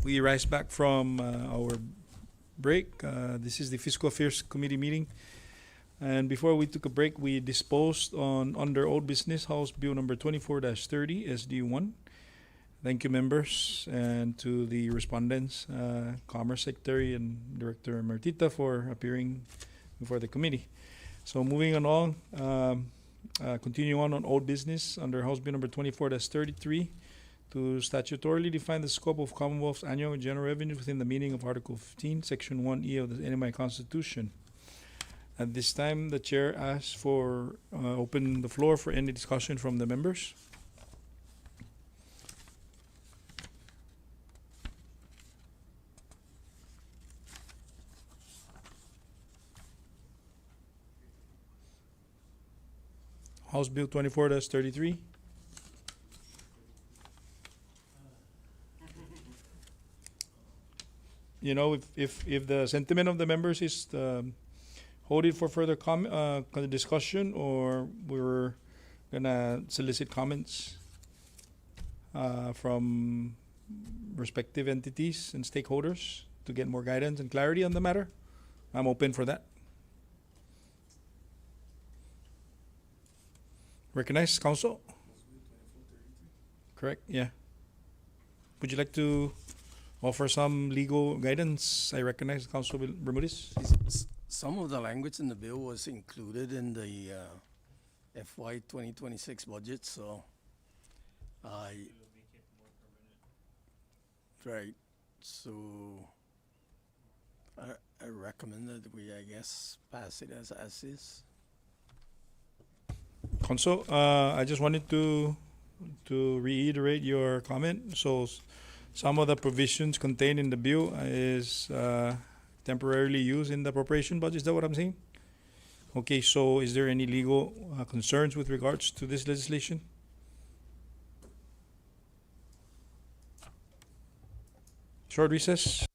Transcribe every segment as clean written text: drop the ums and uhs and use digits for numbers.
We rise back from our break. This is the Fiscal Affairs Committee meeting. And before we took a break, we disposed on under old business House Bill number 24-30 SD1. Thank you, members, and to the respondents, Commerce Secretary and Director Martita, for appearing before the committee. So moving along, continue on old business under House Bill number 24-33 to statutorily define the scope of Commonwealth's annual general revenue within the meaning of Article 15, Section 1E of the NMI Constitution. At this time, the chair asks for open the floor for any discussion from the members. House Bill 24-33. You know, if the sentiment of the members is hold it for further discussion, or we're gonna solicit comments from respective entities and stakeholders to get more guidance and clarity on the matter, I'm open for that. Recognize council? Correct, yeah. Would you like to offer some legal guidance? I recognize Councilor Bermudez. Some of the language in the bill was included in the FY 2026 budget, so right. So I recommend that we, I guess, pass it as is. Council, I just wanted to reiterate your comment. So some of the provisions contained in the bill is temporarily used in the appropriation budget. Is that what I'm saying? Okay, so is there any legal concerns with regards to this legislation? Short recess.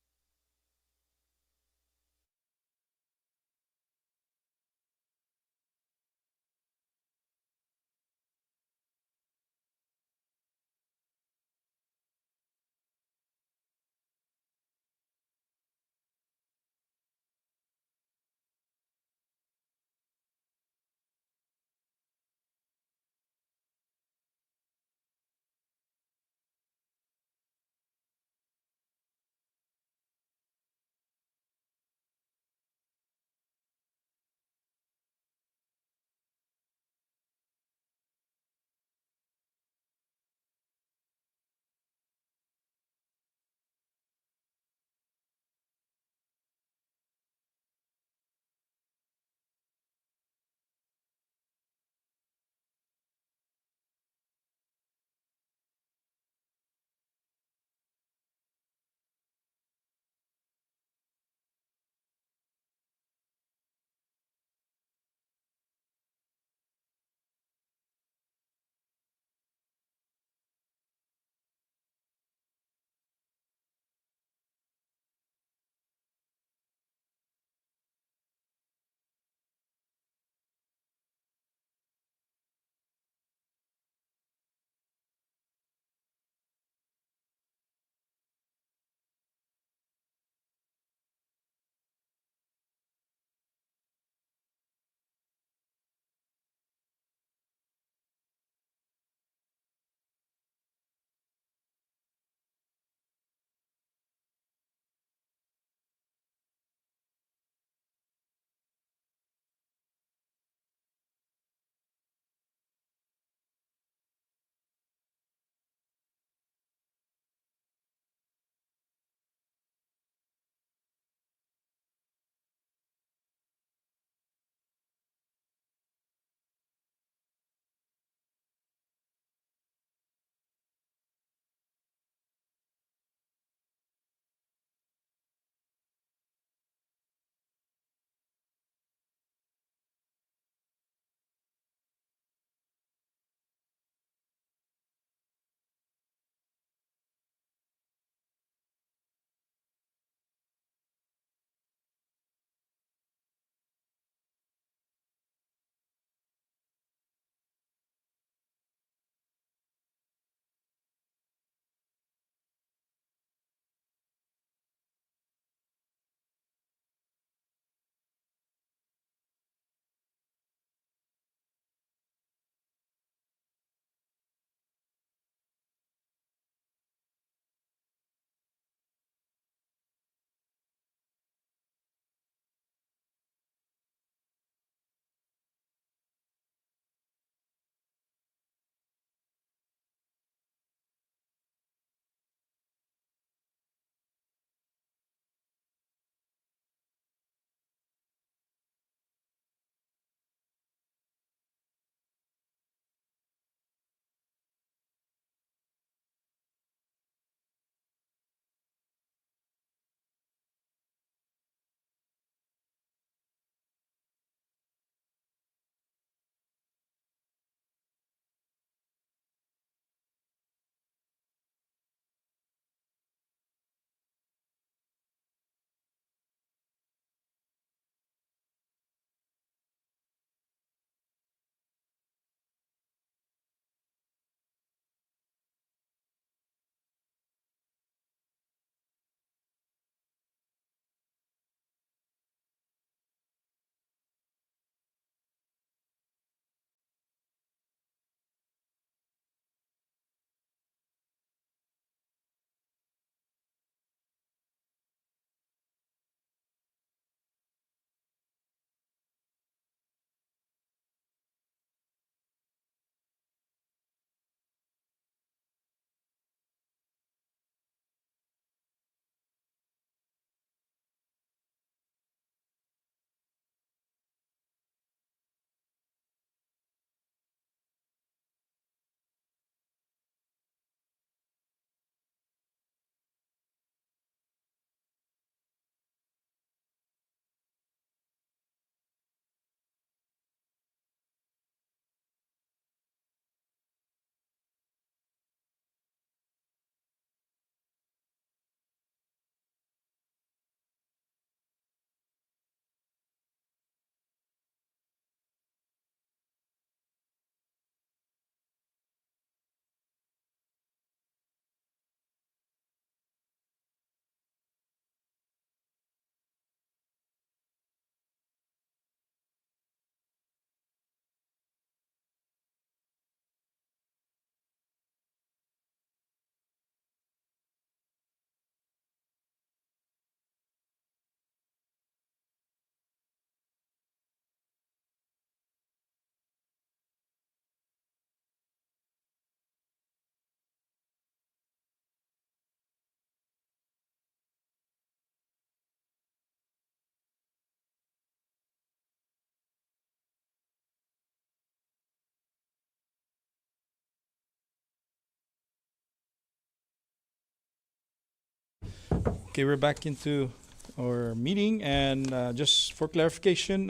Okay, we're back into our meeting, and just for clarification,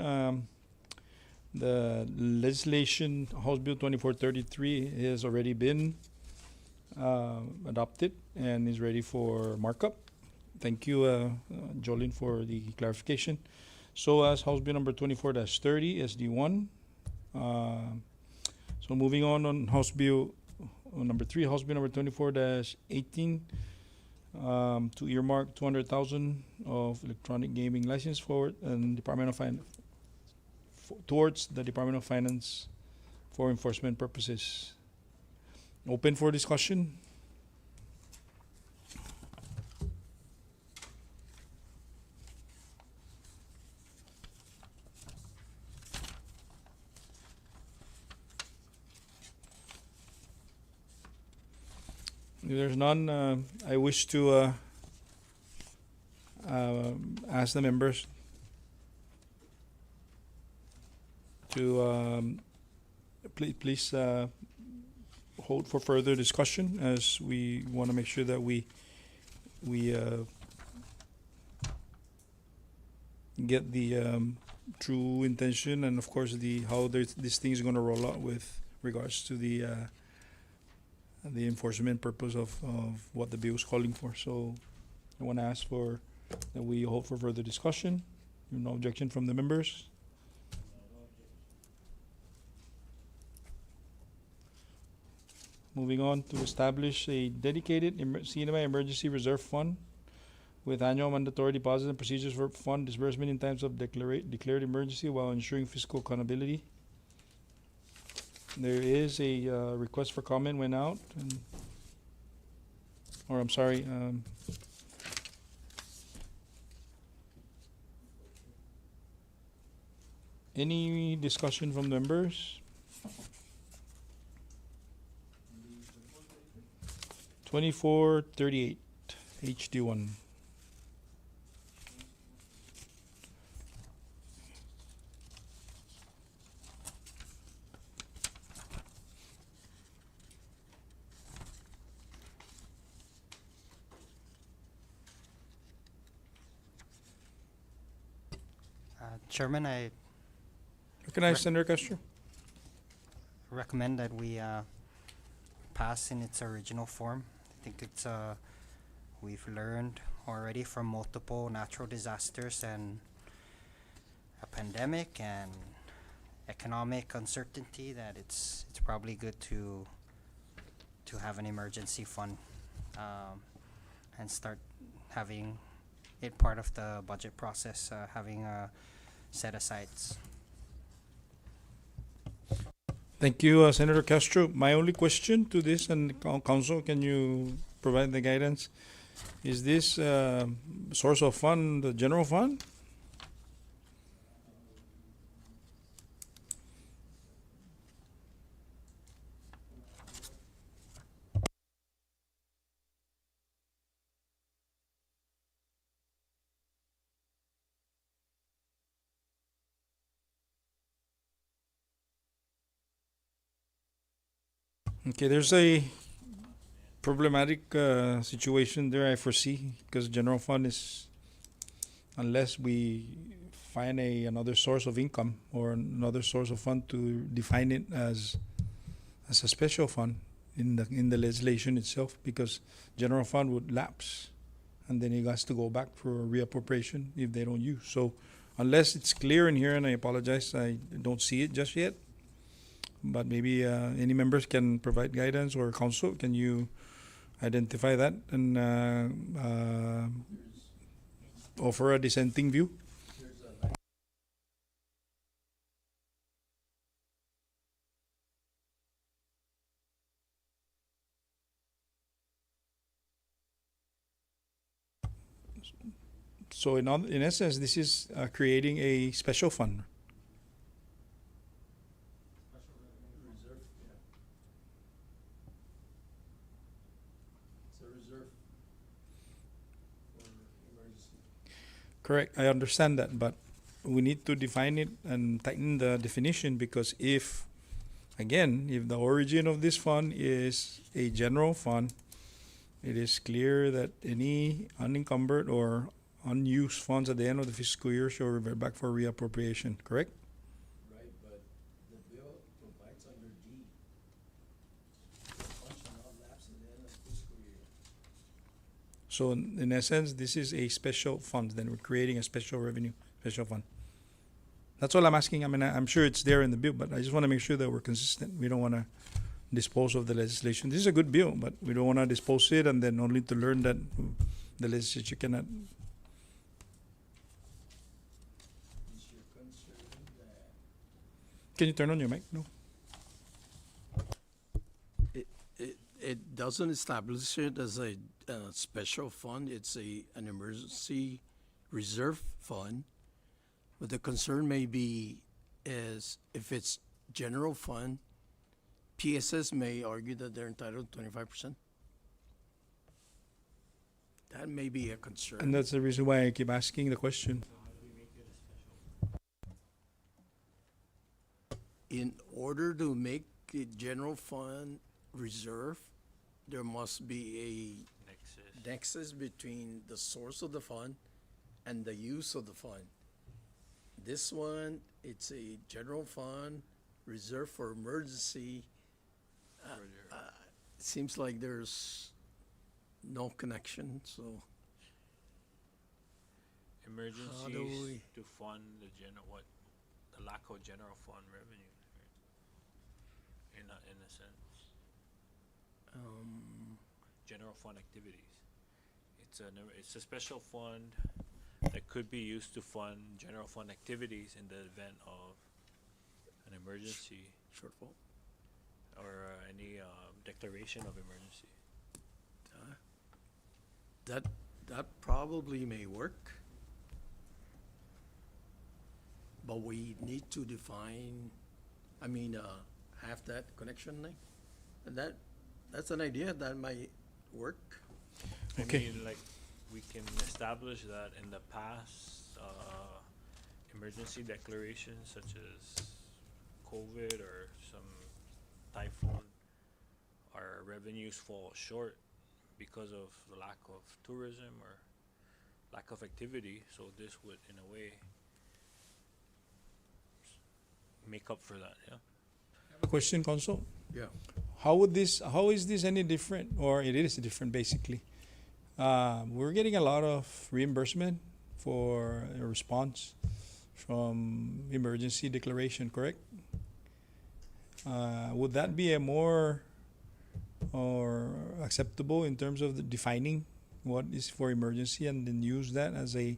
the legislation, House Bill 2433, has already been adopted and is ready for markup. Thank you, Jolene, for the clarification. So as House Bill number 24-30, SD1. So moving on House Bill number 3, House Bill number 24-18, to earmark 200,000 of electronic gaming license for and Department of Finance towards the Department of Finance for enforcement purposes. Open for discussion. If there's none, I wish to ask the members to please hold for further discussion, as we want to make sure that we get the true intention, and of course how this thing is going to roll out with regards to the enforcement purpose of what the bill is calling for. So I want to ask for that we hold for further discussion. No objection from the members. Moving on to establish a dedicated CNMI Emergency Reserve Fund with annual mandatory deposits and procedures for fund disbursement in times of declared emergency while ensuring fiscal accountability. There is a request for comment went out, any discussion from members? 2438 HD1. Chairman, I Recognize Senator Castro. recommend that we pass in its original form. I think it's we've learned already from multiple natural disasters and a pandemic and economic uncertainty that it's probably good to have an emergency fund and start having it part of the budget process, having set asides. Thank you, Senator Castro. My only question to this, and Council, can you provide the guidance? Is this source of fund the general fund? Okay, there's a problematic situation there, I foresee, because general fund is, unless we find another source of income or another source of fund to define it as a special fund in the legislation itself, because general fund would lapse and then it has to go back for reappropriation if they don't use. So unless it's clear in here, and I apologize, I don't see it just yet, but maybe any members can provide guidance, or Council, can you identify that and offer a dissenting view? So in essence, this is creating a special fund. Correct, I understand that, but we need to define it and tighten the definition, because if the origin of this fund is a general fund it is clear that any unencumbered or unused funds at the end of the fiscal year shall revert back for reappropriation, correct? Right, but the bill provides under D. Funds shall not lapse at the end of fiscal year. So in essence, this is a special fund, then we're creating a special revenue, special fund. That's all I'm asking. I mean, I'm sure it's there in the bill, but I just want to make sure that we're consistent. We don't want to dispose of the legislation. This is a good bill, but we don't want to dispose it and then only to learn that the legislature cannot. Is your concern that Can you turn on your mic? No. it doesn't establish it as a special fund, it's an emergency reserve fund. But the concern may be is if it's general fund, PSS may argue that they're entitled to 25%. That may be a concern. And that's the reason why I keep asking the question. In order to make a general fund reserve, there must be a nexus between the source of the fund and the use of the fund. This one, it's a general fund reserved for emergency. It seems like there's no connection, so how do Emergencies we- to fund the lack of general fund revenue, right? In a sense, general fund activities. It's a special fund that could be used to fund general fund activities in the event of an emergency shortfall. or any declaration of emergency. That probably may work. But we need to define, have that connection link. And that's an idea that might work. Okay. I mean, like, we can establish that in the past, emergency declarations such as COVID or some typhoon, our revenues fall short because of the lack of tourism or lack of activity. So this would, in a way, make up for that, yeah? A question, Consul. Yeah. How is this any different, or it is different basically? We're getting a lot of reimbursement for a response from emergency declaration, correct? Would that be a more or acceptable in terms of the defining what is for emergency and then use that as a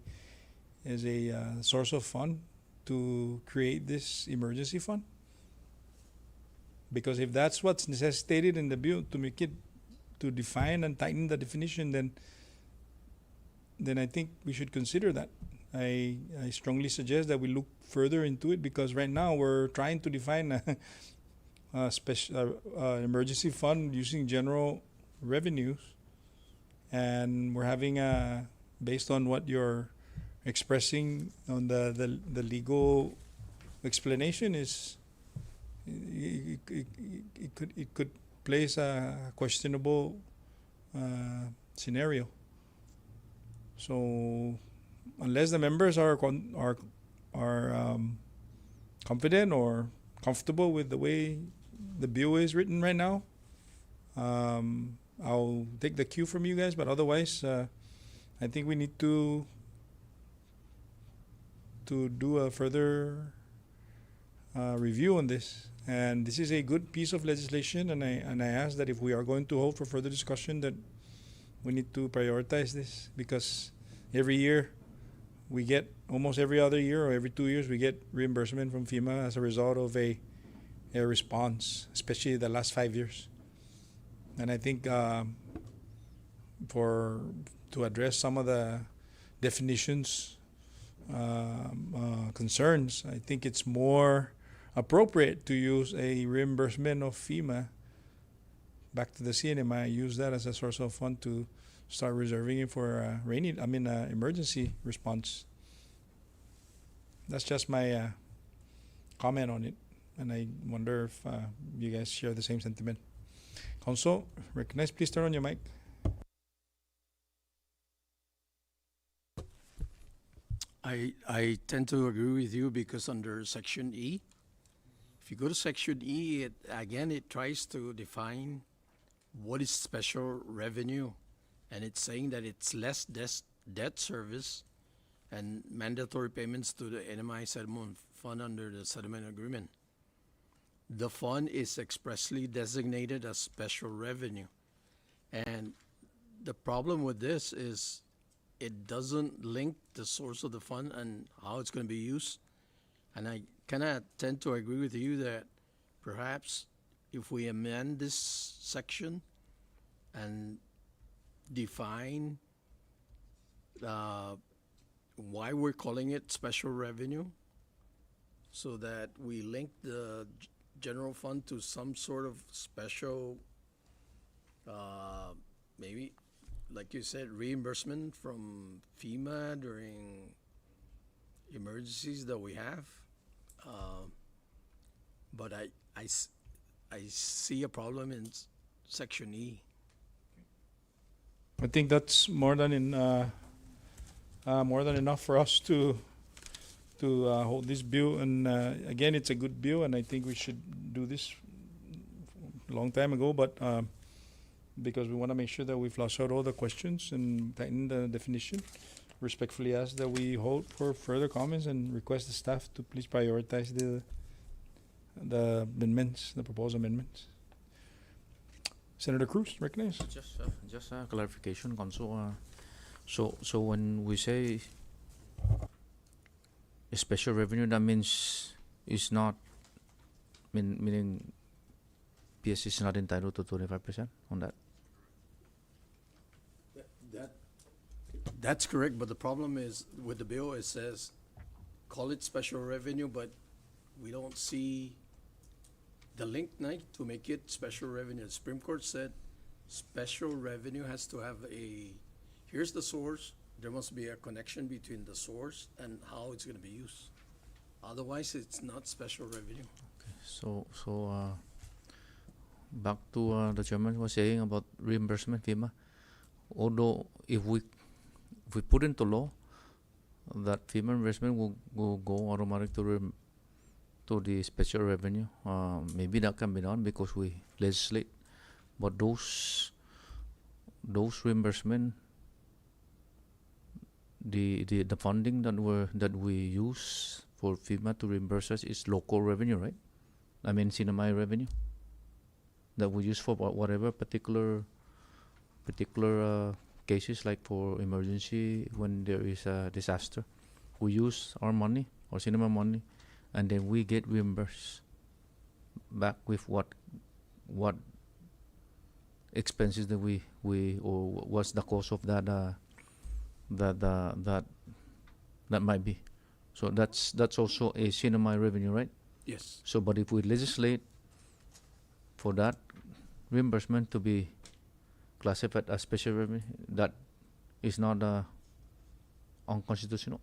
source of fund to create this emergency fund? Because if that's what's necessitated in the bill to make it, to define and tighten the definition, then I think we should consider that. I strongly suggest that we look further into it, because right now we're trying to define a special emergency fund using general revenues, and we're having based on what you're expressing on the legal explanation is. It could place a questionable scenario. So unless the members are confident or comfortable with the way the bill is written right now, I'll take the cue from you guys. But otherwise, I think we need to do a further review on this. And this is a good piece of legislation, and I ask that if we are going to hold for further discussion, that we need to prioritize this, because every year we get, almost every other year or every 2 years, we get reimbursement from FEMA as a result of a response, especially the last 5 years. And I think to address some of the definitions concerns, I think it's more appropriate to use a reimbursement of FEMA back to the CNMI, use that as a source of fund to start reserving it for emergency response. That's just my comment on it, and I wonder if you guys share the same sentiment. Council, recognize, please turn on your mic. I tend to agree with you because under section E, if you go to section E, it tries to define what is special revenue. And it's saying that it's less debt service and mandatory payments to the NMI settlement fund under the settlement agreement. The fund is expressly designated as special revenue. And the problem with this is it doesn't link the source of the fund and how it's going to be used. And I kind of tend to agree with you that perhaps if we amend this section and define why we're calling it special revenue, so that we link the general fund to some sort of special, maybe, like you said, reimbursement from FEMA during emergencies that we have. But I see a problem in section E. I think that's more than enough for us to hold this bill. And again, it's a good bill, and I think we should do this a long time ago. But because we want to make sure that we flush out all the questions and tighten the definition, respectfully ask that we hold for further comments and request the staff to please prioritize the amendments, the proposed amendments. Senator Cruz, recognize. Just a clarification, Consul. So when we say special revenue, that means it's not meaning PS is not entitled to 25% on that. That's correct, but the problem is with the bill, it says call it special revenue, but we don't see the link night to make it special revenue. The Supreme Court said special revenue has to have here's the source, there must be a connection between the source and how it's going to be used. Otherwise, it's not special revenue. So back to the chairman was saying about reimbursement FEMA. Although if we put into law that FEMA reimbursement will go automatic to the special revenue, maybe that can be done because we legislate. But those reimbursement, the funding that we use for FEMA to reimburse us is local revenue, right? I mean, CNMI revenue that we use for whatever particular cases, like for emergency when there is a disaster. We use our money, our cinema money, and then we get reimbursed back with what expenses that we or what's the cost of that might be. So that's also a CNMI revenue, right? Yes. So, but if we legislate for that reimbursement to be classified as special revenue, that is not unconstitutional.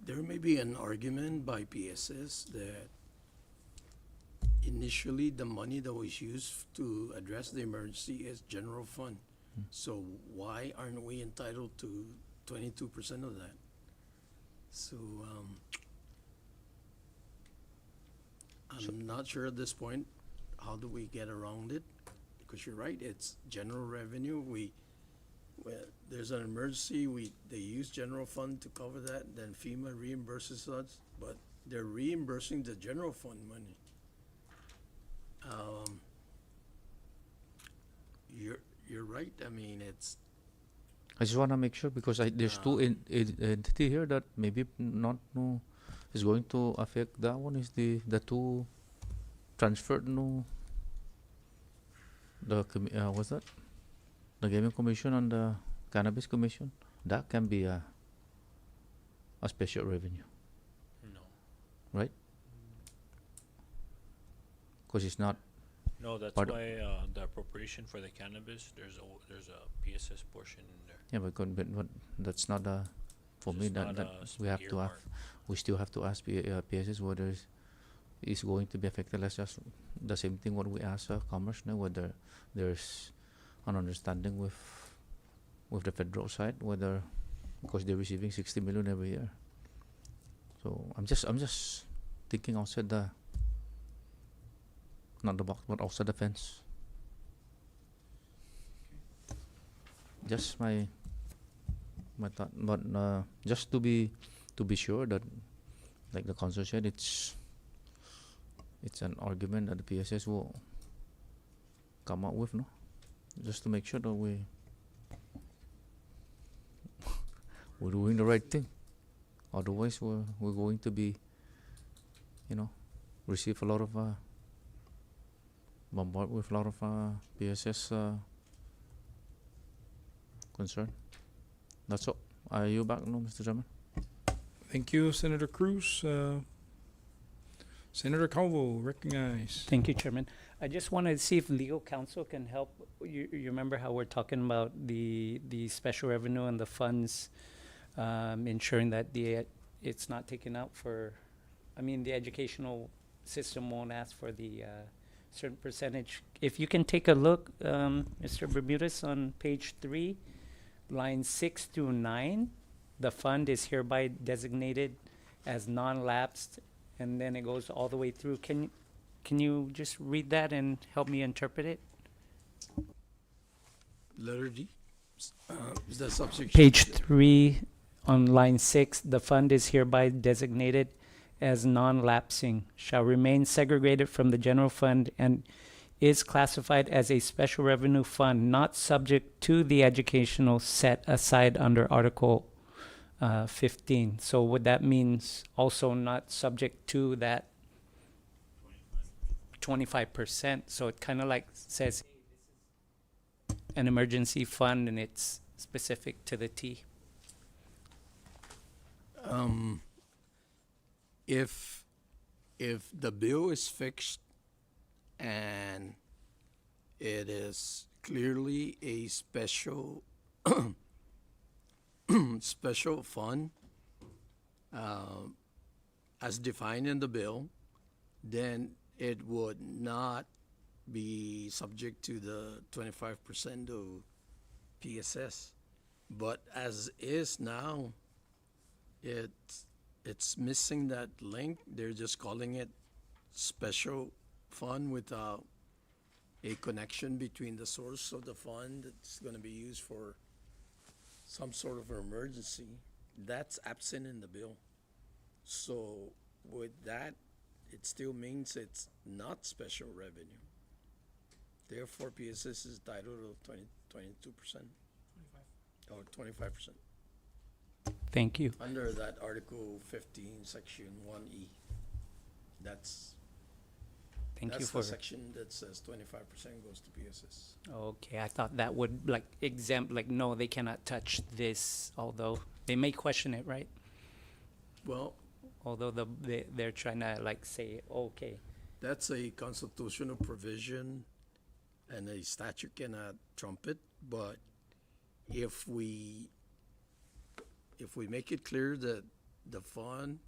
There may be an argument by PSS that initially the money that was used to address the emergency is general fund. So why aren't we entitled to 22% of that? So I'm not sure at this point how do we get around it, because you're right, it's general revenue. There's an emergency, they use general fund to cover that, then FEMA reimburses us, but they're reimbursing the general fund money. You're right. I mean, it's I just want to make sure because there's two entity here that maybe not is going to affect that one. Is the two transferred what's that? The Gaming Commission and the Cannabis Commission. That can be a special revenue, No. right? Because it's not. No, that's Part why the appropriation for the cannabis, there's a PSS portion in there. Yeah, but that's not for me It's that not we have to have. earmarked. We still have to ask PSS whether it's going to be affected. Let's just the same thing what we ask Commerce now, whether there's an understanding with the federal side, whether because they're receiving 60 million every year. So I'm just thinking outside the, not the box, but outside the fence. Just my thought, but just to be sure that, like the council said, it's an argument that the PSS will come up with, no? Just to make sure that we're doing the right thing. Otherwise, we're going to be, receive a lot of bombard with a lot of PSS concern. That's all. Are you back now, Mr. Chairman? Thank you, Senator Cruz. Senator Calvo, recognized. Thank you, Chairman. I just wanted to see if legal counsel can help. You remember how we're talking about the special revenue and the funds, ensuring that it's not taken out for, the educational system won't ask for the certain percentage. If you can take a look, Mr. Bermudez, on page 3, lines 6 through 9, the fund is hereby designated as non-lapsed, and then it goes all the way through. Can you just read that and help me interpret it? Letter D. Is that subsection? Page 3 on line 6, the fund is hereby designated as non-lapsing, shall remain segregated from the general fund, and is classified as a special revenue fund not subject to the educational set aside under Article 15. So would that means also not subject to that 25%? So it kind of like says an emergency fund and it's specific to the T. If the bill is fixed and it is clearly a special special fund as defined in the bill, then it would not be subject to the 25% of PSS. But as is now, it's missing that link. They're just calling it special fund without a connection between the source of the fund that's going to be used for some sort of emergency. That's absent in the bill. So with that, it still means it's not special revenue. Therefore, PSS is entitled to 22%. Or 25%. Thank you. Under that Article 15, Section 1E. That's Thank you that's for. the section that says 25% goes to PSS. Okay, I thought that would like exempt, like, no, they cannot touch this, although they may question it, right? Well, Although they're trying to like say, okay, that's a constitutional provision and a statute cannot trump it, but if we make it clear that the fund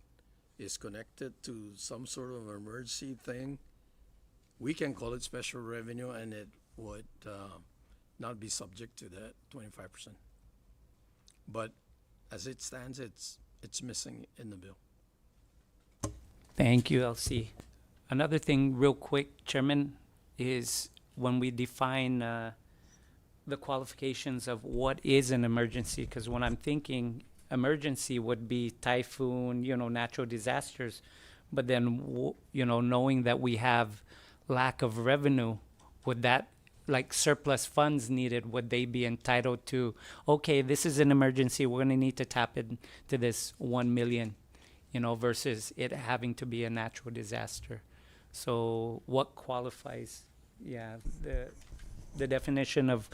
is connected to some sort of emergency thing, we can call it special revenue and it would not be subject to that 25%. But as it stands, it's missing in the bill. thank you, LC. Another thing real quick, Chairman, is when we define the qualifications of what is an emergency, because when I'm thinking emergency would be typhoon, natural disasters, but then, knowing that we have lack of revenue, would that, like surplus funds needed, would they be entitled to, okay, this is an emergency, we're going to need to tap into this 1 million, versus it having to be a natural disaster? So what qualifies, the definition of,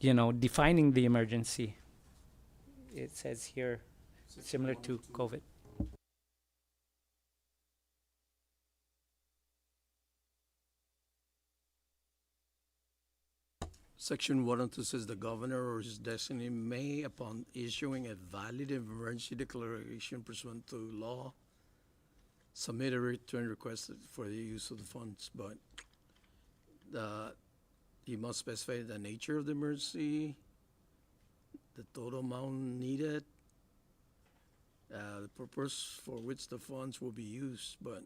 defining the emergency? It says here, similar to COVID. Section 102 says the governor or his designee may, upon issuing a valid emergency declaration pursuant to law, submit a return request for the use of the funds, but he must specify the nature of the emergency, the total amount needed, the purpose for which the funds will be used, but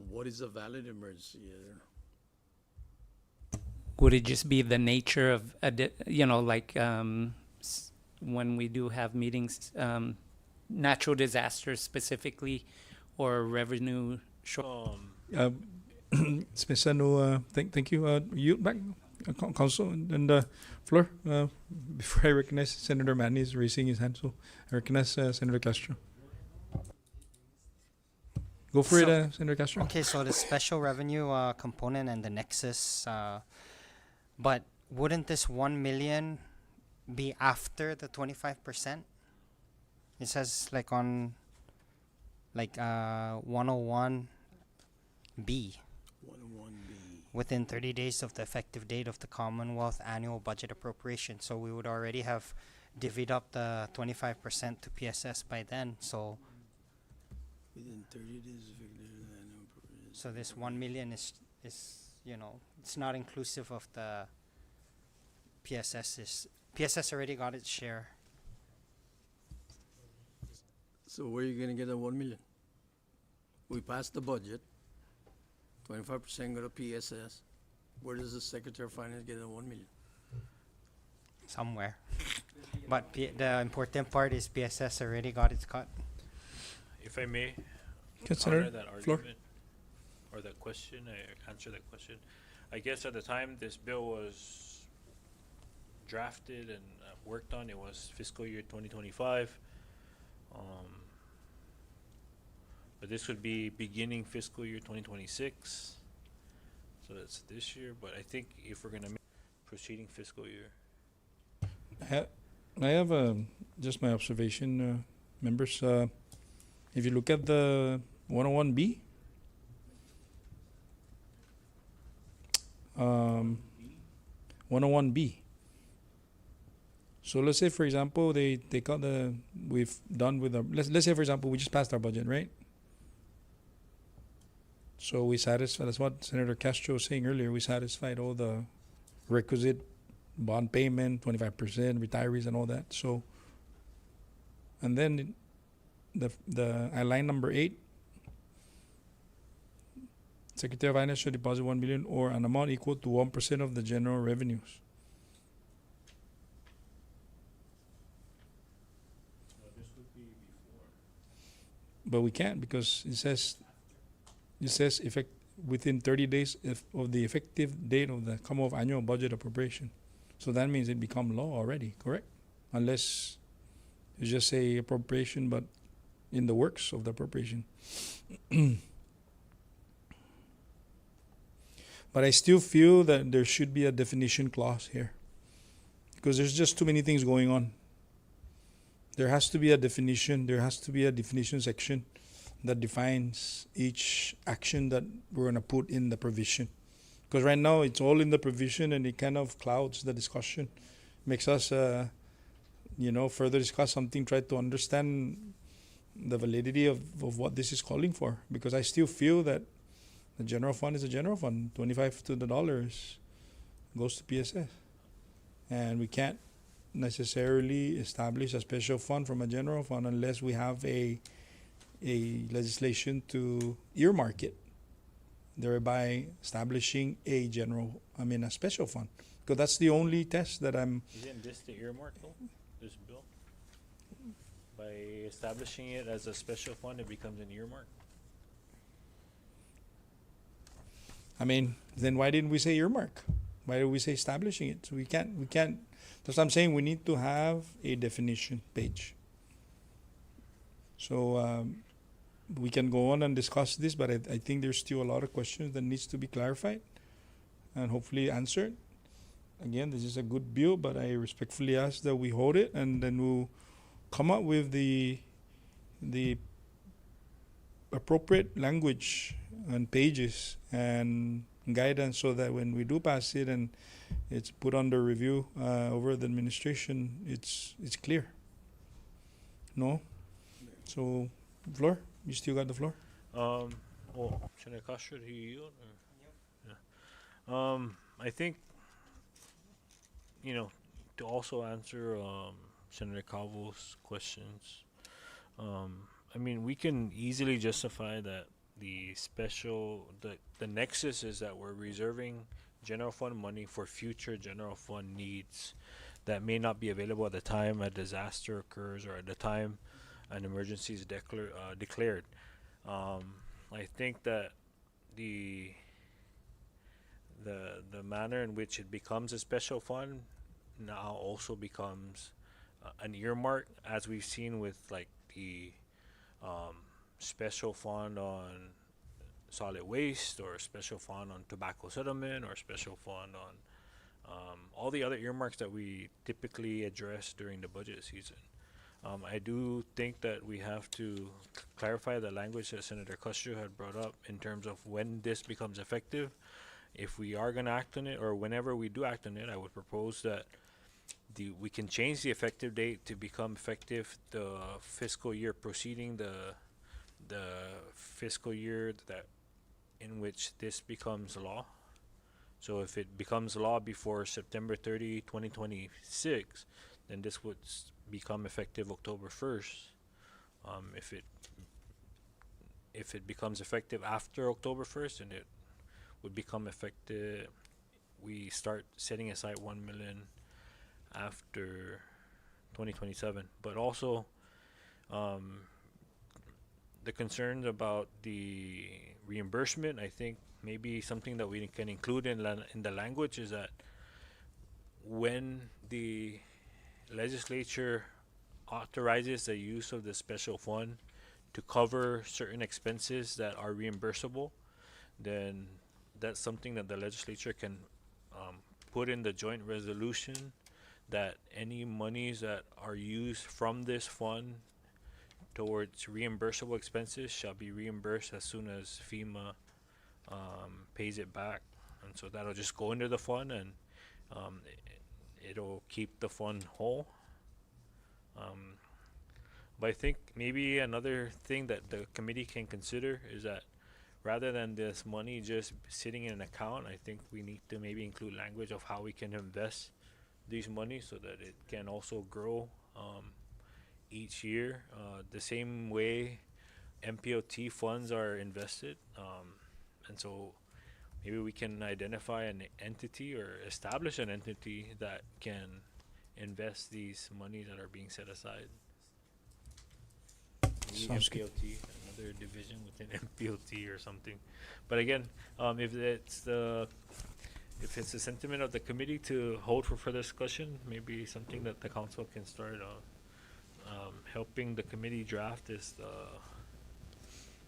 what is a valid emergency? Would it just be the nature of, like when we do have meetings, natural disasters specifically, or revenue short? Thank you. You back, Council and Floor. Before I recognize Senator Manny is raising his hand, so I recognize Senator Castro. Go for So- it, Senator Castro. Okay, so the special revenue component and the nexus, but wouldn't this 1 million be after the 25%? It says like on 101B, 101B. within 30 days of the effective date of the Commonwealth annual budget appropriation. So we would already have divvied up the 25% to PSS by then. So Within 30 days of the annual appropriation. so this 1 million is it's not inclusive of the PSS. PSS already got its share. So where are you gonna get the 1 million? We passed the budget. 25% go to PSS. Where does the Secretary of Finance get the 1 million? Somewhere. But the important part is PSS already got its cut. If I may, Senator counter that Floor. argument or that question, I answer that question. I guess at the time this bill was drafted and worked on, it was fiscal year 2025. But this would be beginning fiscal year 2026. So that's this year, but I think if we're gonna make proceeding fiscal year. I have just my observation, members. If you look at the 101B, 101B. So let's say, for example, they got we've done with our, let's say, for example, we just passed our budget, right? So we satisfied, that's what Senator Castro was saying earlier, we satisfied all the requisite bond payment, 25%, retirees and all that. So, and then the line number 8, Secretary of Finance should deposit 1 million or an amount equal to 1% of the general revenues. But we can't because it says effect within 30 days of the effective date of the Commonwealth annual budget appropriation. So that means it become law already, correct? Unless you just say appropriation, but in the works of the appropriation. But I still feel that there should be a definition clause here because there's just too many things going on. There has to be a definition. There has to be a definition section that defines each action that we're going to put in the provision. Because right now it's all in the provision and it kind of clouds the discussion. Makes us, further discuss something, try to understand the validity of what this is calling for. Because I still feel that the general fund is a general fund. 25 to the dollars goes to PSS. And we can't necessarily establish a special fund from a general fund unless we have a legislation to earmark it, thereby establishing a special fund. Because that's the only test that Isn't this the earmark though, this bill? By establishing it as a special fund, it becomes an earmark? Then why didn't we say earmark? Why did we say establishing it? So we can't, that's what I'm saying, we need to have a definition page. So we can go on and discuss this, but I think there's still a lot of questions that needs to be clarified and hopefully answered. Again, this is a good bill, but I respectfully ask that we hold it and then we'll come up with the appropriate language and pages and guidance so that when we do pass it and it's put under review over the administration, it's clear. No? So, floor? You still got the floor? Senator Castro, do you yield? Or? Yeah. I think you know, to also answer Senator Calvo's questions, I mean, we can easily justify that the nexus is that we're reserving general fund money for future general fund needs that may not be available at the time a disaster occurs or at the time an emergency is declared. I think that the the manner in which it becomes a special fund now also becomes an earmark, as we've seen with like the um, special fund on solid waste, or special fund on tobacco settlement, or special fund on all the other earmarks that we typically address during the budget season. I do think that we have to clarify the language that Senator Castro had brought up in terms of when this becomes effective. If we are going to act on it, or whenever we do act on it, I would propose that we can change the effective date to become effective the fiscal year preceding the fiscal year that in which this becomes law. So if it becomes law before September 30, 2026, then this would become effective October 1st. If it becomes effective after October 1st, then it would become effective. We start setting aside 1 million after 2027. But also, the concerns about the reimbursement, I think maybe something that we can include in the language is that when the legislature authorizes the use of the special fund to cover certain expenses that are reimbursable, then that's something that the legislature can put in the joint resolution, that any monies that are used from this fund towards reimbursable expenses shall be reimbursed as soon as FEMA pays it back. And so that'll just go into the fund, and it'll keep the fund whole. But I think maybe another thing that the committee can consider is that rather than this money just sitting in an account, I think we need to maybe include language of how we can invest these money so that it can also grow each year, the same way MPOT funds are invested. And so maybe we can identify an entity or establish an entity that can invest these monies that are being set aside. Maybe Sounds good. MPOT, another division within MPOT or something. But again, if it's the sentiment of the committee to hold for further discussion, maybe something that the council can start helping the committee draft is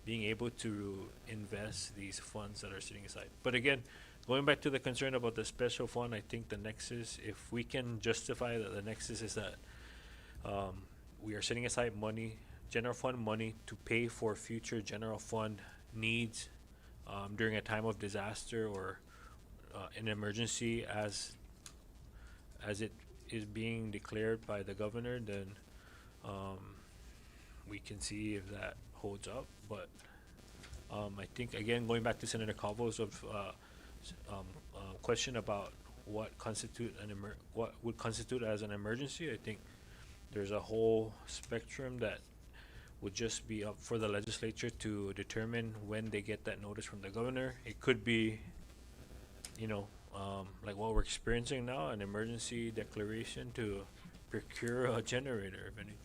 being able to invest these funds that are sitting aside. But again, going back to the concern about the special fund, I think the nexus, if we can justify that the nexus is that we are setting aside money, general fund money, to pay for future general fund needs during a time of disaster or an emergency as it is being declared by the governor, then we can see if that holds up. But I think, again, going back to Senator Calvo's question about what would constitute as an emergency, I think there's a whole spectrum that would just be up for the legislature to determine when they get that notice from the governor. It could be, like what we're experiencing now, an emergency declaration to procure a generator, if anything.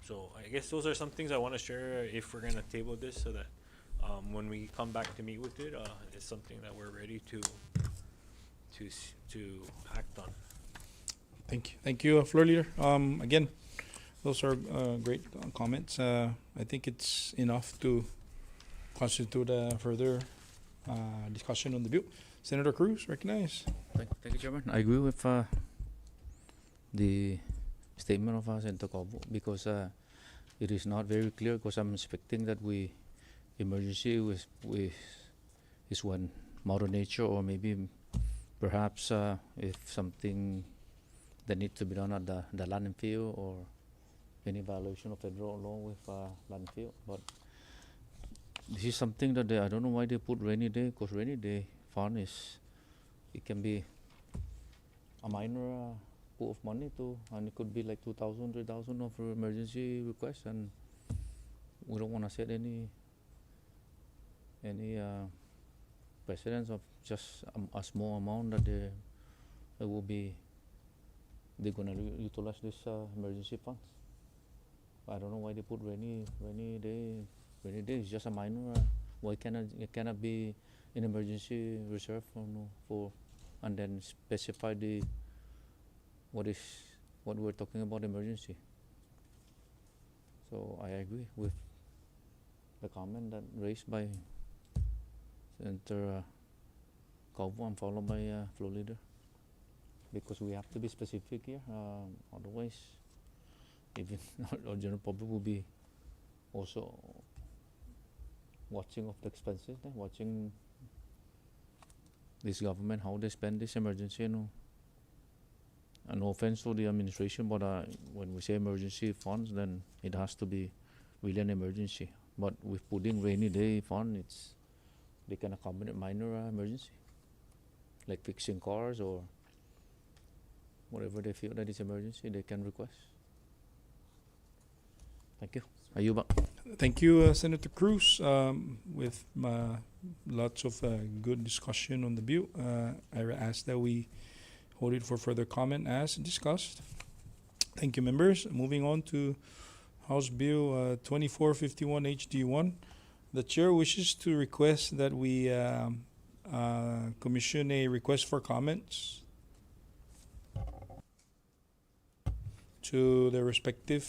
So I guess those are some things I want to share if we're going to table this, so that when we come back to meet with it, it's something that we're ready to act on. Thank you, Floor Leader. Again, those are great comments. I think it's enough to constitute a further discussion on the bill. Senator Cruz, recognize. Thank you, Chairman. I agree with the statement of Senator Calvo, because it is not very clear, because I'm expecting that emergency is one Mother Nature, or maybe perhaps if something that needs to be done at the land and field, or any violation of federal law with land and field. But this is something that I don't know why they put rainy day, because rainy day fund is it can be a minor pool of money too, and it could be like 2,000, 3,000 of emergency requests, and we don't want to set any precedence of just a small amount that they will be they're gonna utilize this emergency funds. I don't know why they put rainy day. Rainy day is just a minor. Why it cannot be an emergency reserve for and then specify what we're talking about emergency. So I agree with the comment that raised by Senator Calvo and followed by Floor Leader, because we have to be specific here. Otherwise, even our general public will be also watching of the expenses, watching this government how they spend this emergency. And no offense to the administration, but when we say emergency funds, then it has to be really an emergency. But with putting rainy day fund, they can accommodate minor emergency, like fixing cars or whatever they feel that is emergency, they can request. Thank you. Ayuba. Thank you, Senator Cruz. With lots of good discussion on the bill, I ask that we hold it for further comment as discussed. Thank you, members. Moving on to House Bill 2451 HD1. The chair wishes to request that we commission a request for comments to the respective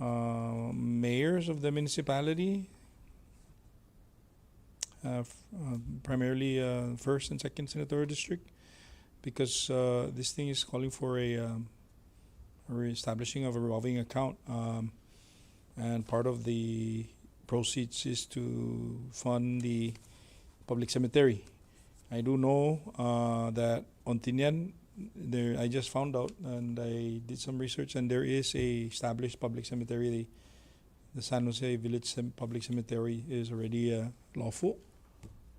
mayors of the municipality, primarily first and second senatorial district, because this thing is calling for a re-establishing of a revolving account, and part of the proceeds is to fund the public cemetery. I do know that on Tinian, I just found out, and I did some research, and there is a established public cemetery. The San Jose Village Public Cemetery is already lawful.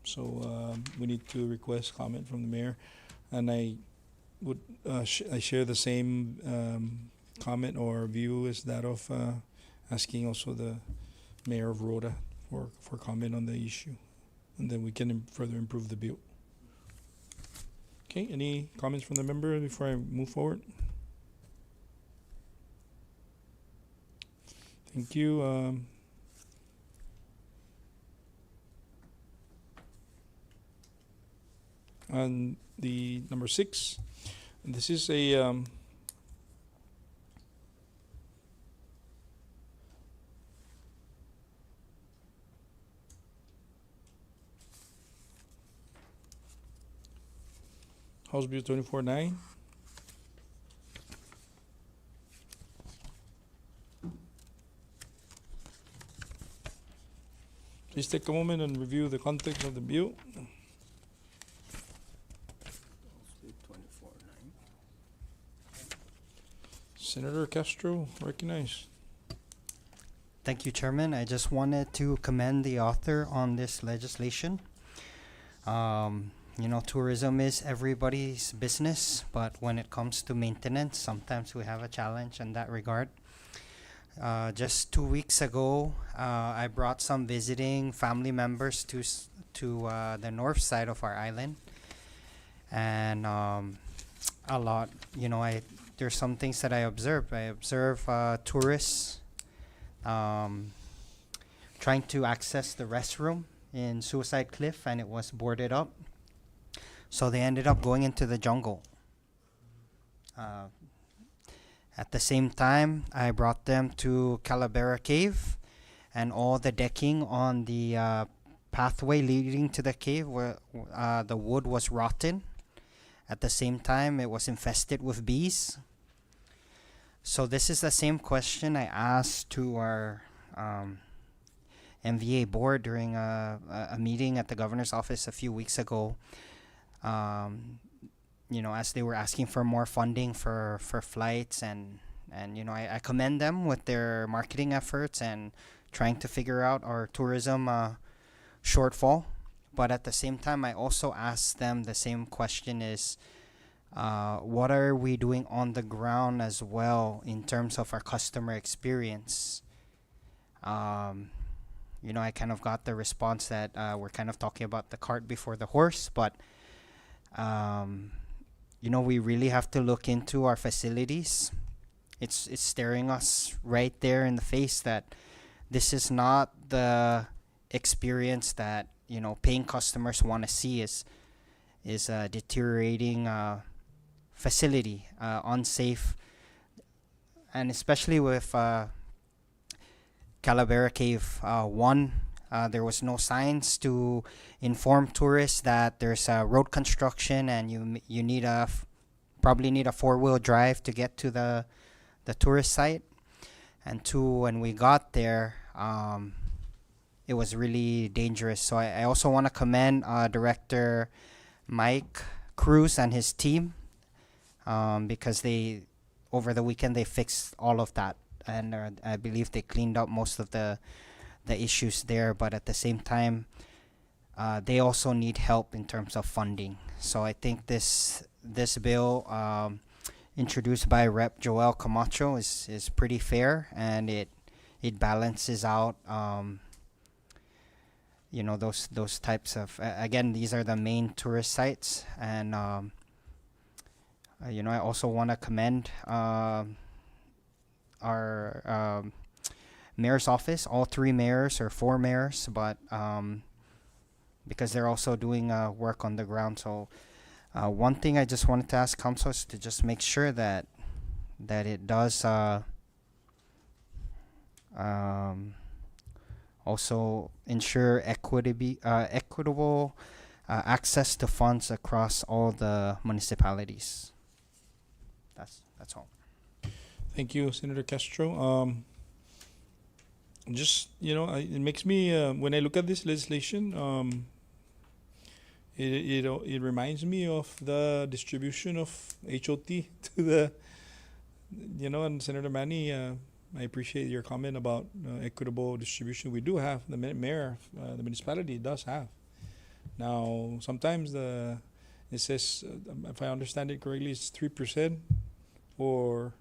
So we need to request comment from the mayor, and I would I share the same comment or view as that of asking also the mayor of Rhoda for comment on the issue, and then we can further improve the bill. Okay, any comments from the member before I move forward? Thank you. And the number 6, and this is a House Bill 24-9. Please take a moment and review the context of the bill. Senator Castro, recognized. Thank you, Chairman. I just wanted to commend the author on this legislation. Tourism is everybody's business, but when it comes to maintenance, sometimes we have a challenge in that regard. Just 2 weeks ago, I brought some visiting family members to the north side of our island, and there's some things that I observed. I observe tourists trying to access the restroom in Suicide Cliff, and it was boarded up. So they ended up going into the jungle. At the same time, I brought them to Calavera Cave, and all the decking on the pathway leading to the cave, where the wood was rotten. At the same time, it was infested with bees. So this is the same question I asked to our MVA board during a meeting at the governor's office a few weeks ago. As they were asking for more funding for flights, and I commend them with their marketing efforts and trying to figure out our tourism shortfall. but at the same time, I also asked them the same question: is what are we doing on the ground as well in terms of our customer experience? You know, I kind of got the response that we're kind of talking about the cart before the horse, but you know, we really have to look into our facilities. It's staring us right there in the face that this is not the experience that, you know, paying customers want to see. Is a deteriorating facility, unsafe, and especially with Calavera Cave 1, there was no signs to inform tourists that there's road construction and you need probably need a 4-wheel drive to get to the tourist site. And 2, when we got there, it was really dangerous. So I also want to commend Director Mike Cruz and his team, because they, over the weekend, they fixed all of that, and I believe they cleaned up most of the issues there. But at the same time, they also need help in terms of funding. So I think this bill, introduced by Rep. Joel Camacho, is pretty fair, and it balances out you know, those types of again, these are the main tourist sites. And you know, I also want to commend our mayor's office, all 3 mayors or 4 mayors, but because they're also doing work on the ground. So one thing I just wanted to ask council is to just make sure that it does also ensure equitable access to funds across all the municipalities. That's all. Thank you, Senator Castro. Just, you know, it makes me, when I look at this legislation, it reminds me of the distribution of HOT to the, you know, and Senator Manny, I appreciate your comment about equitable distribution. We do have, the mayor, the municipality does have. Now, sometimes it says, if I understand it correctly, it's 3% or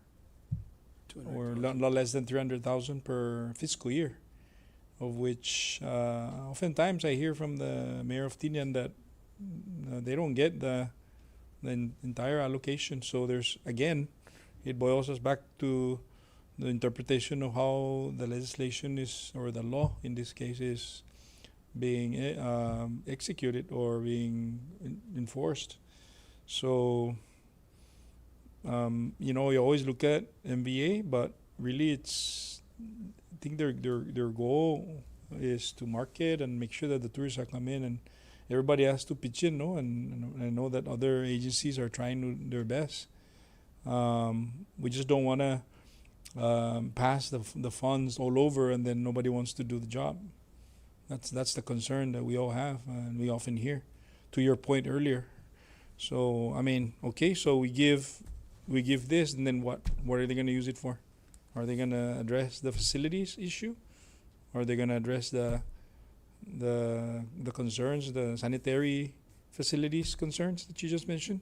less than 300,000 per fiscal year, of which oftentimes I hear from the mayor of Tinian that they don't get the entire allocation. So there's, again, it boils us back to the interpretation of how the legislation is, or the law in this case, is being executed or being enforced. So, you know, you always look at MVA, but really I think their goal is to market and make sure that the tourists are coming in, and everybody has to pitch in, no? And I know that other agencies are trying their best. We just don't want to pass the funds all over and then nobody wants to do the job. That's the concern that we all have, and we often hear, to your point earlier. So I mean, okay, so we give this, and then what are they going to use it for? Are they going to address the facilities issue? Are they going to address the concerns, the sanitary facilities concerns that you just mentioned?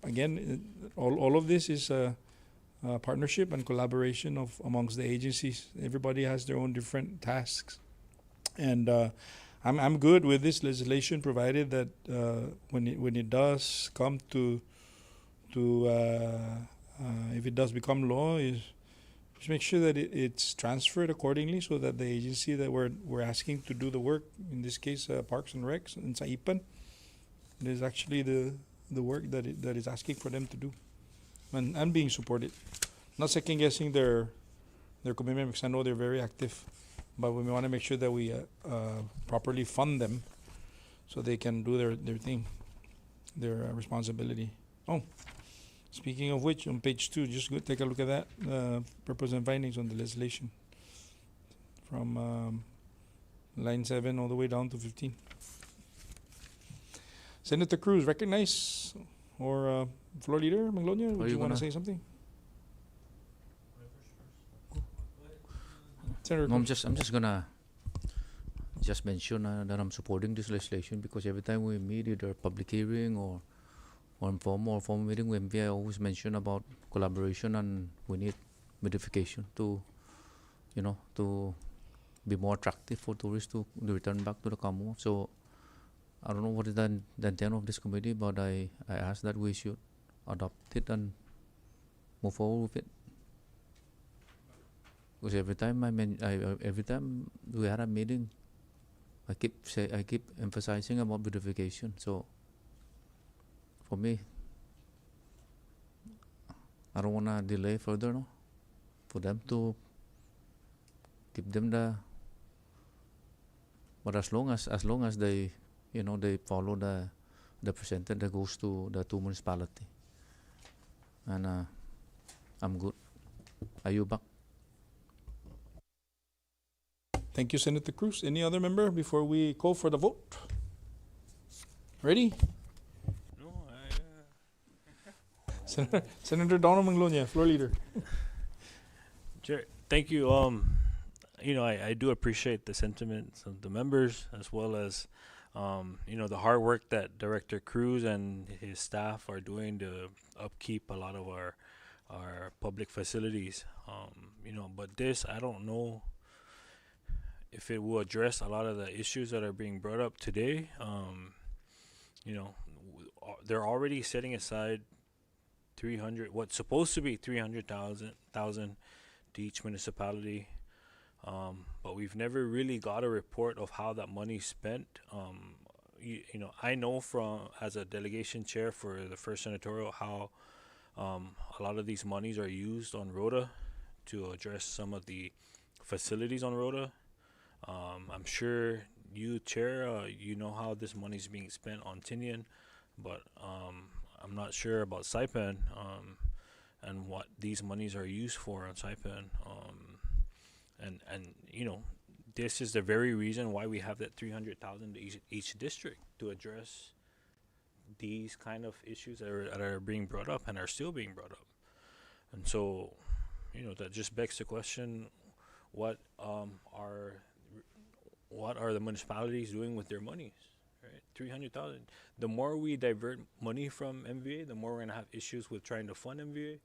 Again, all of this is partnership and collaboration amongst the agencies. Everybody has their own different tasks, and I'm good with this legislation, provided that when it does come to if it does become law, is just make sure that it's transferred accordingly, so that the agency that we're asking to do the work, in this case Parks and Recs and Saipan, is actually the work that is asking for them to do, and being supported. Not second guessing their commitment, because I know they're very active, but we want to make sure that we properly fund them so they can do their thing, their responsibility. Oh, speaking of which, on page 2, just go take a look at that, purpose and findings on the legislation, from line 7 all the way down to 15. Senator Cruz, recognize, or floor leader Maglonia, would you want to say something? No, I'm just gonna just mention that I'm supporting this legislation, because every time we meet, either public hearing or informal or formal meeting with MVA, I always mention about collaboration, and we need modification to, to be more attractive for tourists to return back to the Commonwealth. So I don't know what is the intent of this committee, but I ask that we should adopt it and move forward with it. Because every time every time we had a meeting, I keep emphasizing about beautification. So for me, I don't wanna delay further, no, for them to give them but as long as they, they follow the percentage that goes to the two municipality, and I'm good. Are you back? Thank you, Senator Cruz. Any other member before we call for the vote? Ready? No, Senator Donald Manglonia, floor leader. Chair, thank you. I do appreciate the sentiments of the members, as well as, the hard work that Director Cruz and his staff are doing to upkeep a lot of our public facilities. But this, I don't know if it will address a lot of the issues that are being brought up today. They're already setting aside 300, what's supposed to be 300,000 to each municipality. But we've never really got a report of how that money's spent. I know as a delegation chair for the first senatorial, how a lot of these monies are used on Rhoda to address some of the facilities on Rhoda. I'm sure you, Chair, you know how this money is being spent on Tinian, but I'm not sure about Saipan and what these monies are used for on Saipan. This is the very reason why we have that 300,000 to each district, to address these kind of issues that are being brought up and are still being brought up. And so, that just begs the question: what are the municipalities doing with their monies? Right, 300,000. The more we divert money from MVA, the more we're gonna have issues with trying to fund MVA,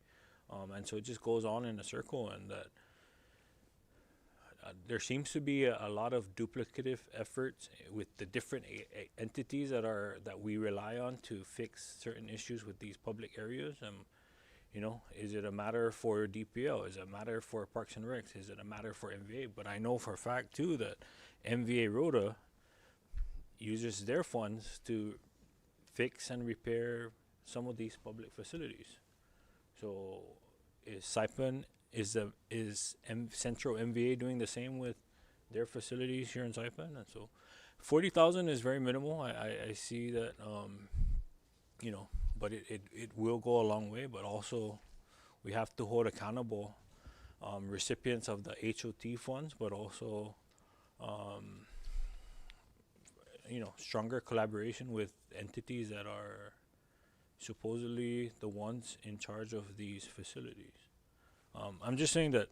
and so it just goes on in a circle, and that there seems to be a lot of duplicative efforts with the different entities that we rely on to fix certain issues with these public areas. Is it a matter for DPL? Is it a matter for Parks and Recs? Is it a matter for MVA? But I know for a fact too that MVA Rhoda uses their funds to fix and repair some of these public facilities. So is Saipan, is Central MVA doing the same with their facilities here in Saipan? And so 40,000 is very minimal. I see that, but it will go a long way. But also we have to hold accountable recipients of the HOT funds, but also stronger collaboration with entities that are supposedly the ones in charge of these facilities. I'm just saying that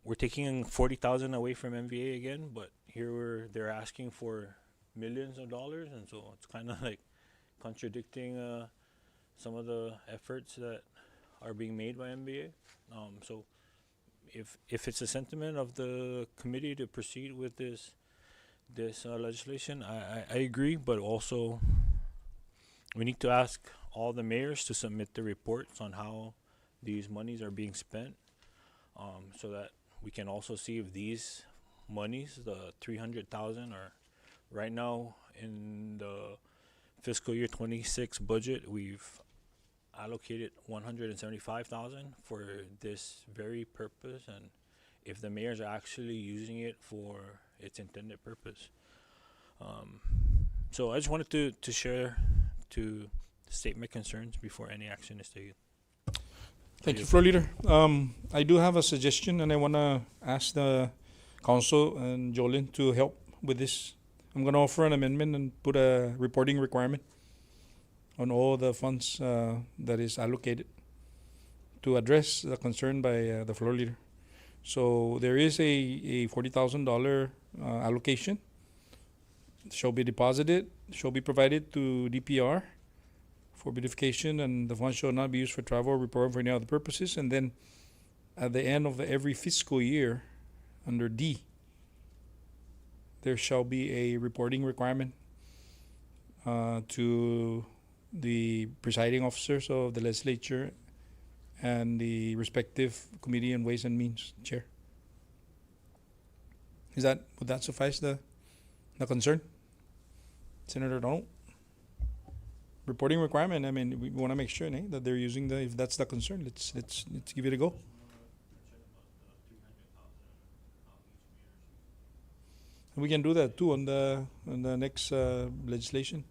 we're taking 40,000 away from MVA again, but here they're asking for millions of dollars, and so it's kind of like contradicting some of the efforts that are being made by MVA. So if it's a sentiment of the committee to proceed with this legislation, I agree, but also we need to ask all the mayors to submit the reports on how these monies are being spent, so that we can also see if these monies, the 300,000, are right now in the fiscal year 26 budget. We've allocated 175,000 for this very purpose, and if the mayors are actually using it for its intended purpose. So I just wanted to share, to state my concerns before any action is taken. Thank you, Floor Leader. I do have a suggestion, and I want to ask the council and Jolin to help with this. I'm going to offer an amendment and put a reporting requirement on all the funds that is allocated to address the concern by the Floor Leader. So there is a $40,000 allocation shall be deposited, shall be provided to DPR for beautification, and the funds shall not be used for travel or report for any other purposes. And then at the end of every fiscal year, under D, there shall be a reporting requirement to the presiding officers of the legislature and the respective committee on Ways and Means chair. Would that suffice the concern, Senator Donald? Reporting requirement. I mean, we want to make sure that they're using the. If that's the concern, let's give it a go. And we can do that too on the next legislation.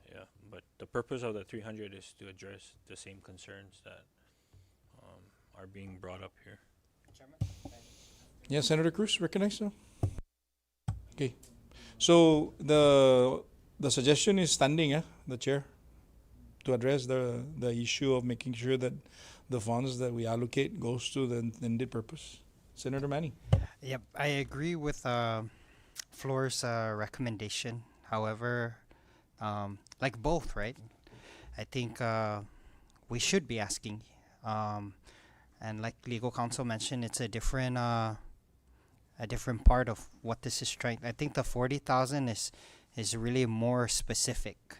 Yeah, but the purpose of the 300 is to address the same concerns that are being brought up here. Yeah, Senator Cruz, recognize now. Okay, so the suggestion is standing, the chair, to address the issue of making sure that the funds that we allocate goes to the intended purpose. Senator Manning. Yep, I agree with Floor's recommendation. However, like both, right? I think we should be asking, and like legal counsel mentioned, it's a different part of what this is trying. I think the 40,000 is really more specific.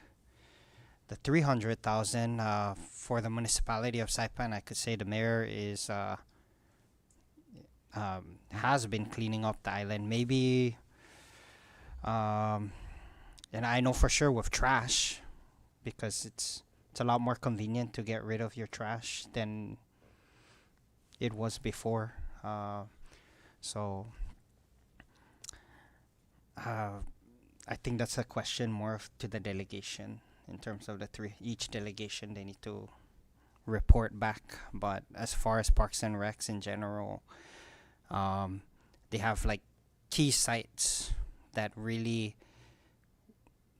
The 300,000 for the municipality of Saipan, I could say the mayor is has been cleaning up the island. Maybe, and I know for sure with trash, because it's a lot more convenient to get rid of your trash than it was before. So I think that's a question more to the delegation. In terms of each delegation, they need to report back. But as far as Parks and Recs in general, they have like key sites that really,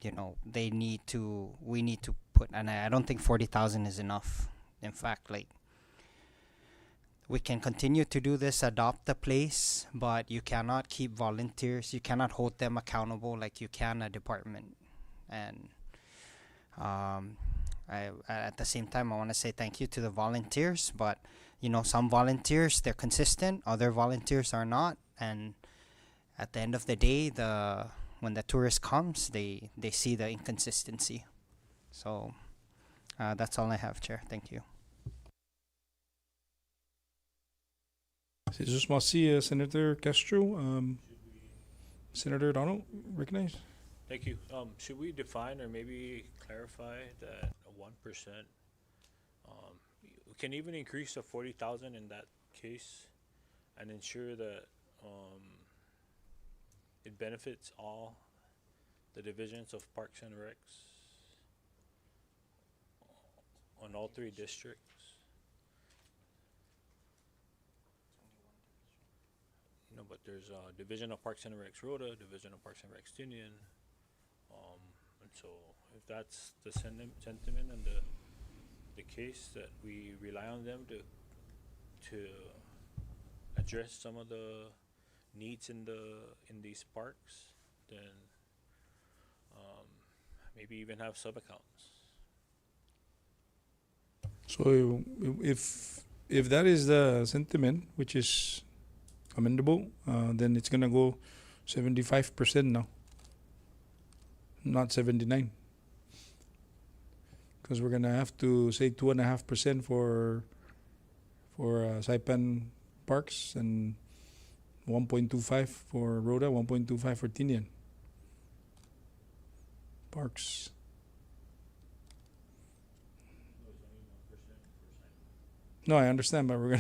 we need to put, and I don't think 40,000 is enough. In fact, like, we can continue to do this, adopt the place, but you cannot keep volunteers. You cannot hold them accountable like you can a department. And at the same time, I want to say thank you to the volunteers, but some volunteers, they're consistent, other volunteers are not, and at the end of the day, when the tourist comes, they see the inconsistency. So that's all I have, Chair. Thank you. Jesus Masi, Senator Castro, Senator Donald, recognize. Thank you. Should we define or maybe clarify that 1%? We can even increase to 40,000 in that case, and ensure that it benefits all the divisions of Parks and Recs on all 3 districts. No, but there's a division of Parks and Recs Rhoda, division of Parks and Recs Tinian. And so if that's the sentiment and the case, that we rely on them to address some of the needs in these parks, then maybe even have sub-accounts. So if that is the sentiment, which is commendable, then it's gonna go 75% now, not 79, because we're gonna have to say 2.5% for Saipan Parks and 1.25 for Rhoda, 1.25 for Tinian Parks. No, I understand, but we're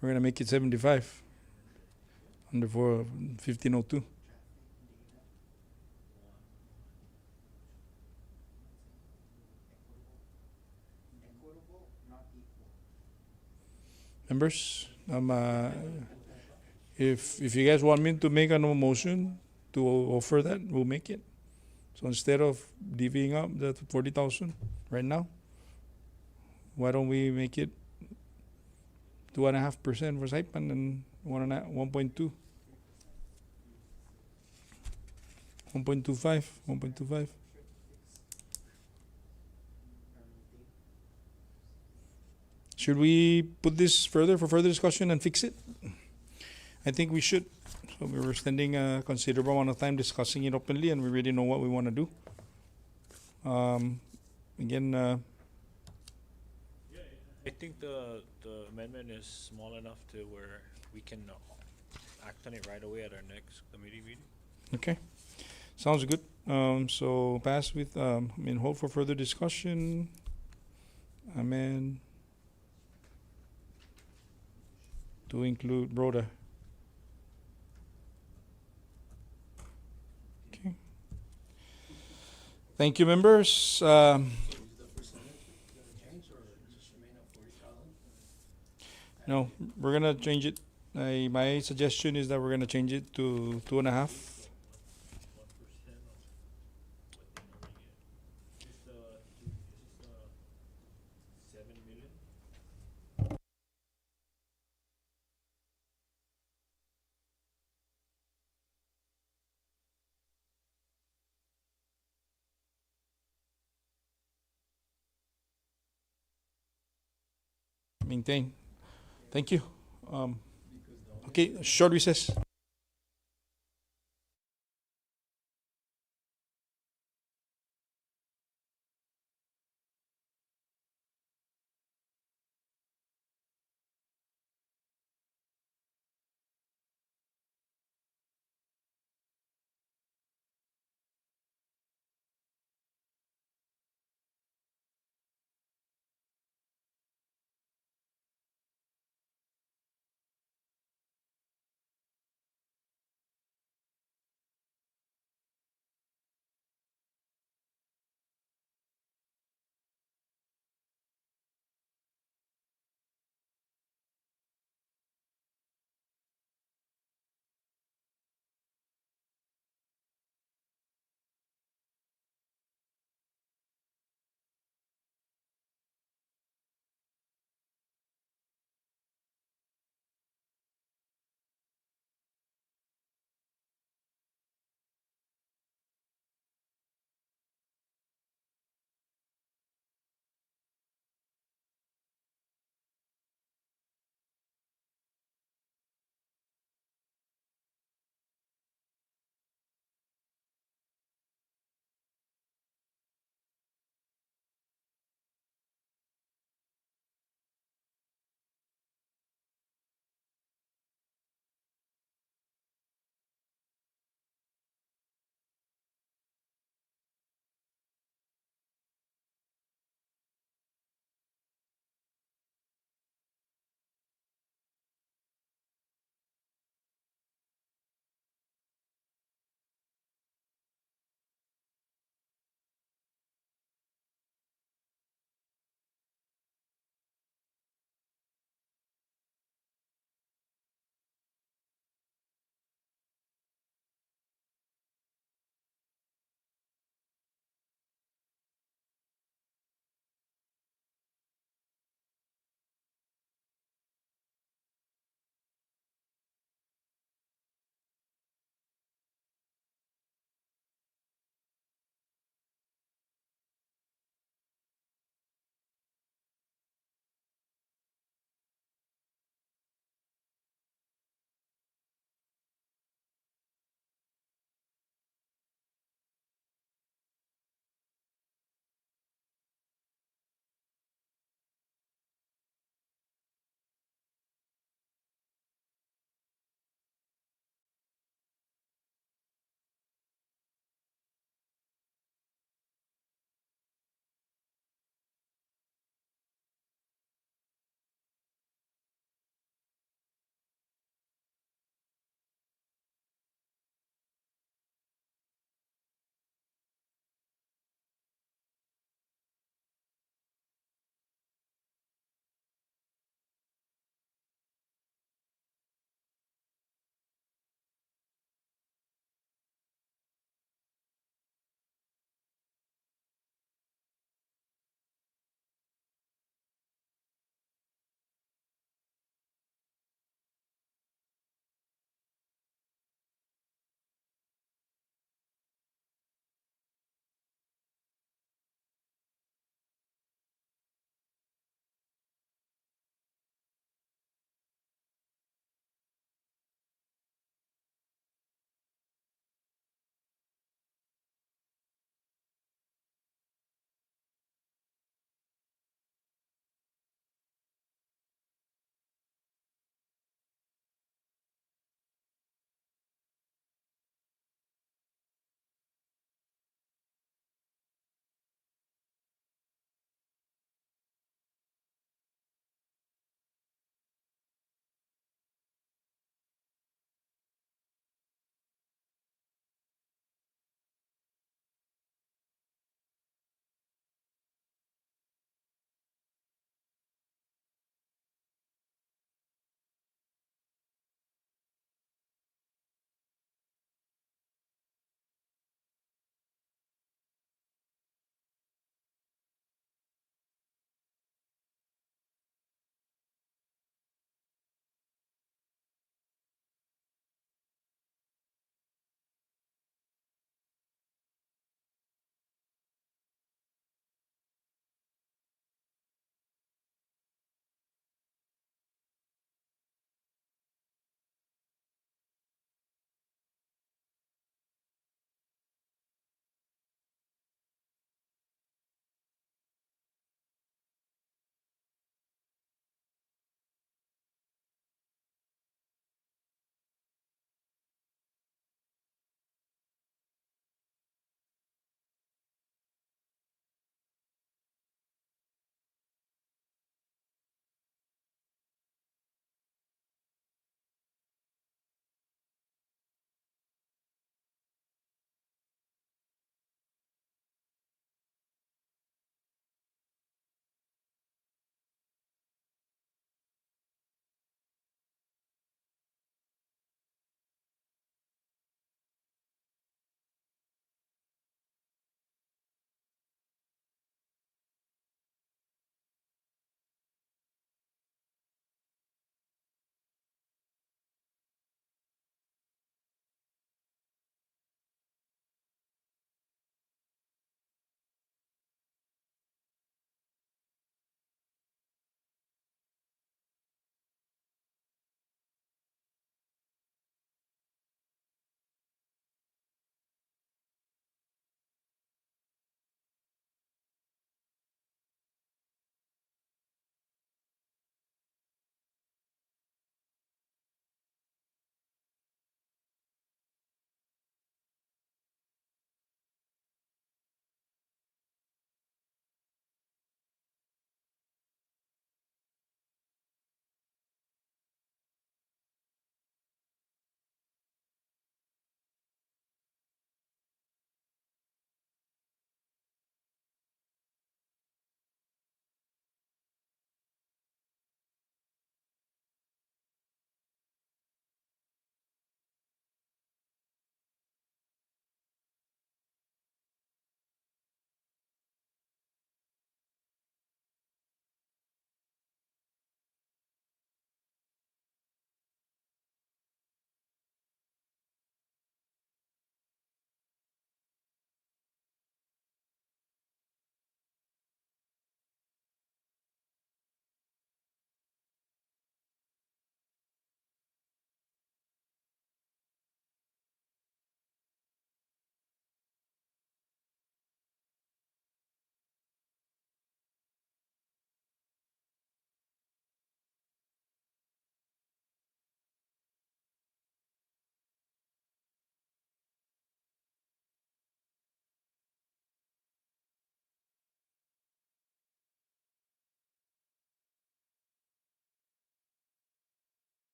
gonna make it 75 under 1502. Members, if you guys want me to make a motion to offer that, we'll make it. So instead of divvying up the 40,000 right now, Why don't we make it 2.5% for Saipan and 1.2? 1.25. Should we put this further for further discussion and fix it? I think we should. So we were spending a considerable amount of time discussing it openly, and we really know what we want to do. Again, I think the amendment is small enough to where we can act on it right away at our next committee meeting. okay, sounds good. So pass with hold for further discussion. Amen. To include Broda. Okay. Thank you, members. No, we're gonna change it. My suggestion is that we're gonna change it to 2.5. Maintain. Thank you. Okay, short recess.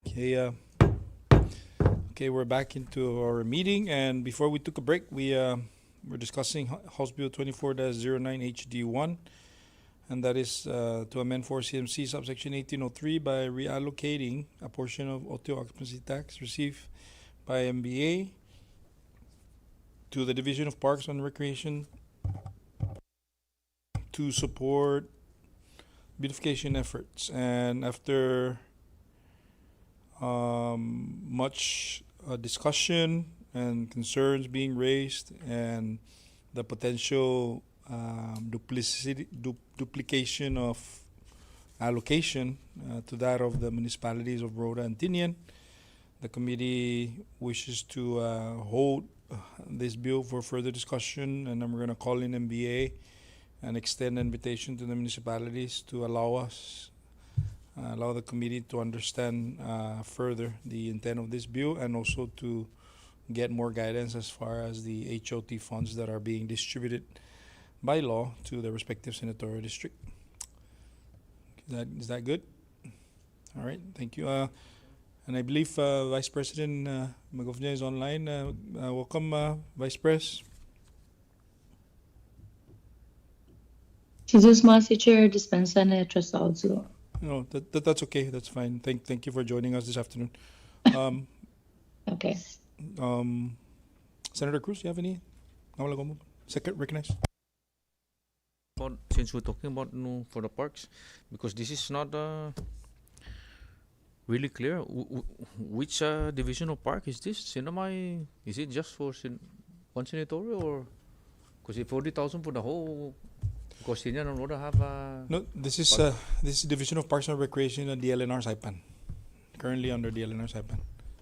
Okay, okay, we're back into our meeting, and before we took a break, we're discussing House Bill 24-09 HD1, and that is to amend 4 CMC subsection 1803 by reallocating a portion of auto occupancy tax received by MBA to the Division of Parks and Recreation to support beautification efforts. And after much discussion and concerns being raised, and the potential duplication of allocation to that of the municipalities of Rota and Tinian, the committee wishes to hold this bill for further discussion, and then we're going to call in MBA and extend an invitation to the municipalities to allow the committee to understand further the intent of this bill, and also to get more guidance as far as the HOT funds that are being distributed by law to the respective senatorial district. Is that good? All right, thank you. And I believe Vice President Magovnya is online. Welcome, Vice Pres. Jesus Masi Chair dispensa na trust also. No, that's okay. That's fine. Thank you for joining us this afternoon. Okay. Senator Cruz, you have any? Second, recognize. Since we're talking about for the parks, because this is not really clear. Which division of park is this? Sinamay, is it just for one senatorial, or because if 40,000 for the whole, because Tinian and Rota have No, this is Division of Parks and Recreation and DLNR Saipan. Currently under DLNR Saipan.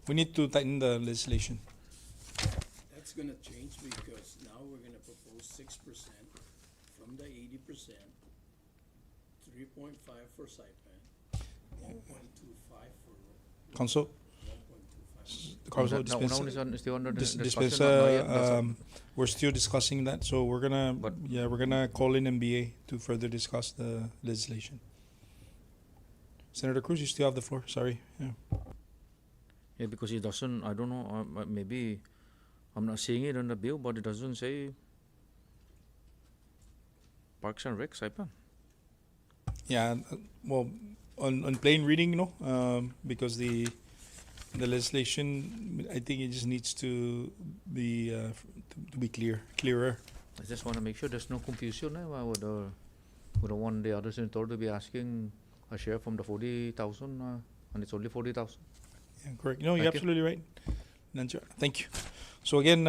We need to tighten the legislation. That's gonna change because now we're gonna propose 6% from the 80%, 3.5 for Saipan, 1.25 for Council, 1.25. Council now dispensa. is still under discussion. Dispensa, Not yet, that's we're still discussing that, so we're gonna call in MBA to further discuss the legislation. Senator Cruz, you still have the floor. Sorry. Yeah. Yeah, because it doesn't, I don't know, maybe I'm not seeing it on the bill, but it doesn't say Parks and Rec, Saipan. Yeah. Well, on plain reading, because the legislation, I think it just needs to be clearer. I just want to make sure there's no confusion with the one the other senator to be asking a share from the 40,000 and it's only 40,000. Yeah, correct. No, you're Thank you. absolutely right. Nancy, thank you. So again,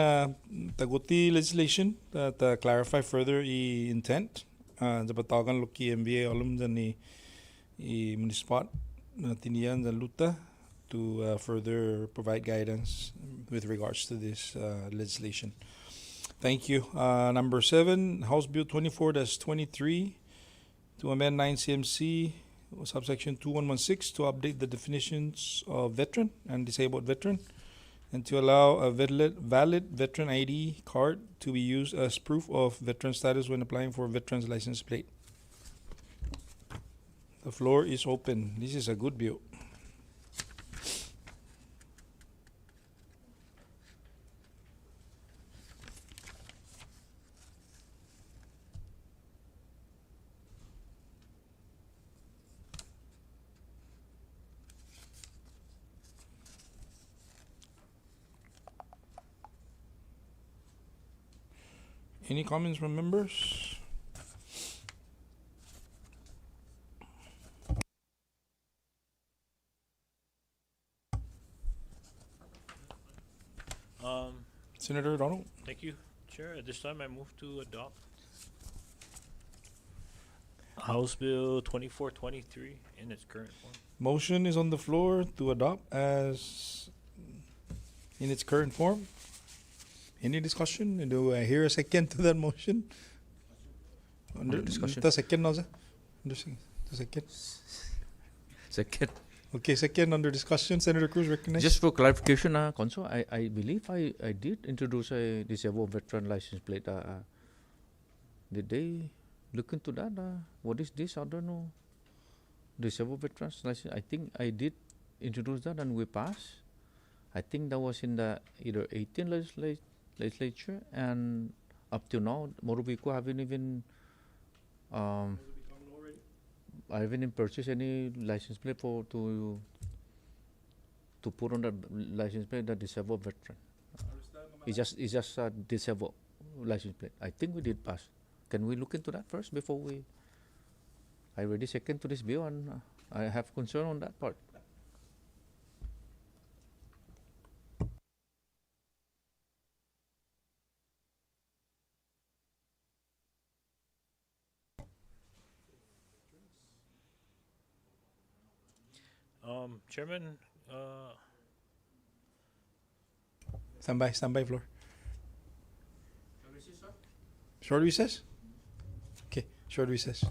taguti legislation to clarify further the intent. The patawagan lo ki MBA alum dan ni municipal na Tinian dan Luta to further provide guidance with regards to this legislation. Thank you. Number 7, House Bill 24-23 to amend 9 CMC subsection 2116 to update the definitions of veteran and disabled veteran, and to allow a valid veteran ID card to be used as proof of veteran status when applying for a veteran's license plate. The floor is open. This is a good bill. Any comments from members? Senator Donald? Thank you, Chair. At this time, I move to adopt House Bill 2423 in its current form. Motion is on the floor to adopt as in its current form. Any discussion? Do I hear a second to that motion? Under discussion. The second, no, sir? The second. Second. Okay, second under discussion. Senator Cruz, recognize. Just for clarification, Conso, I believe I did introduce a disabled veteran license plate. Did they look into that? What is this? I don't know. Disabled veterans license. I think I did introduced that and we passed. I think that was in the either 18 legislature, and up till now, Morubico haven't even I haven't even purchased any license plate for to put on the license plate the disabled veteran. It's just a disabled license plate. I think we did pass. Can we look into that first before we? I already second to this bill, and I have concern on that part. Chairman, Stand by, Floor. Short recess? Okay, short recess.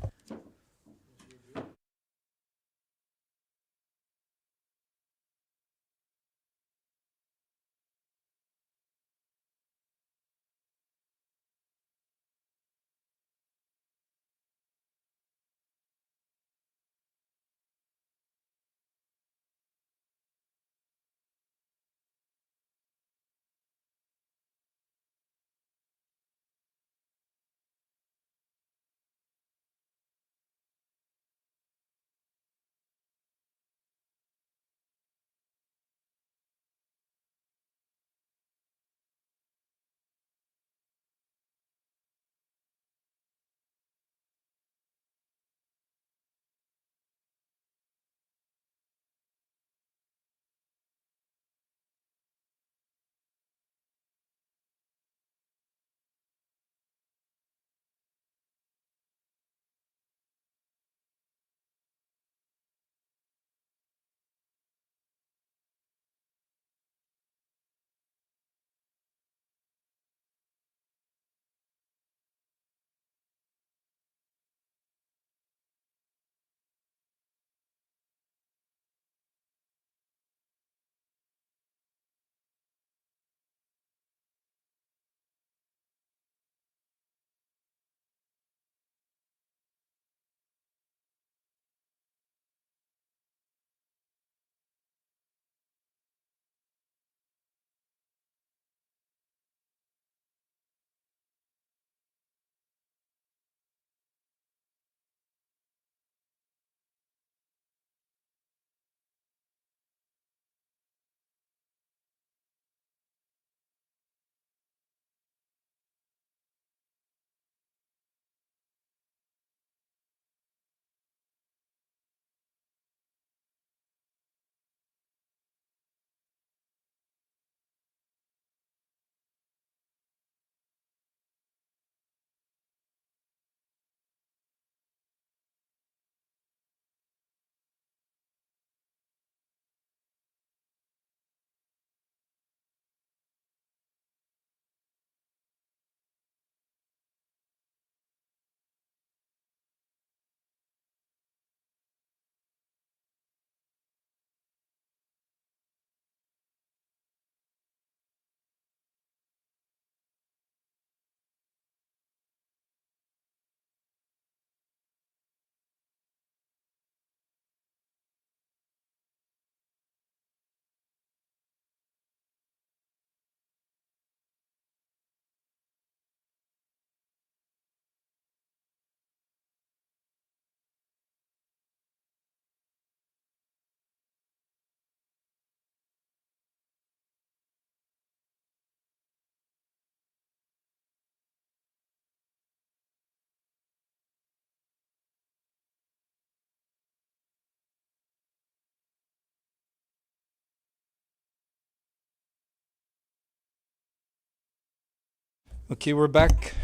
Okay, we're back.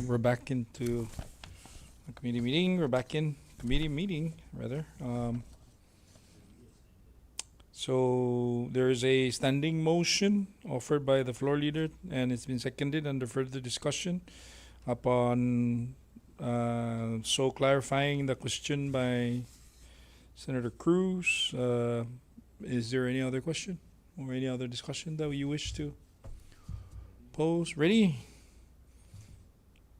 We're back into a committee meeting. We're back in committee meeting, rather. So there is a standing motion offered by the floor leader, and it's been seconded under further discussion upon so clarifying the question by Senator Cruz. Is there any other question or any other discussion that you wish to pose? Ready?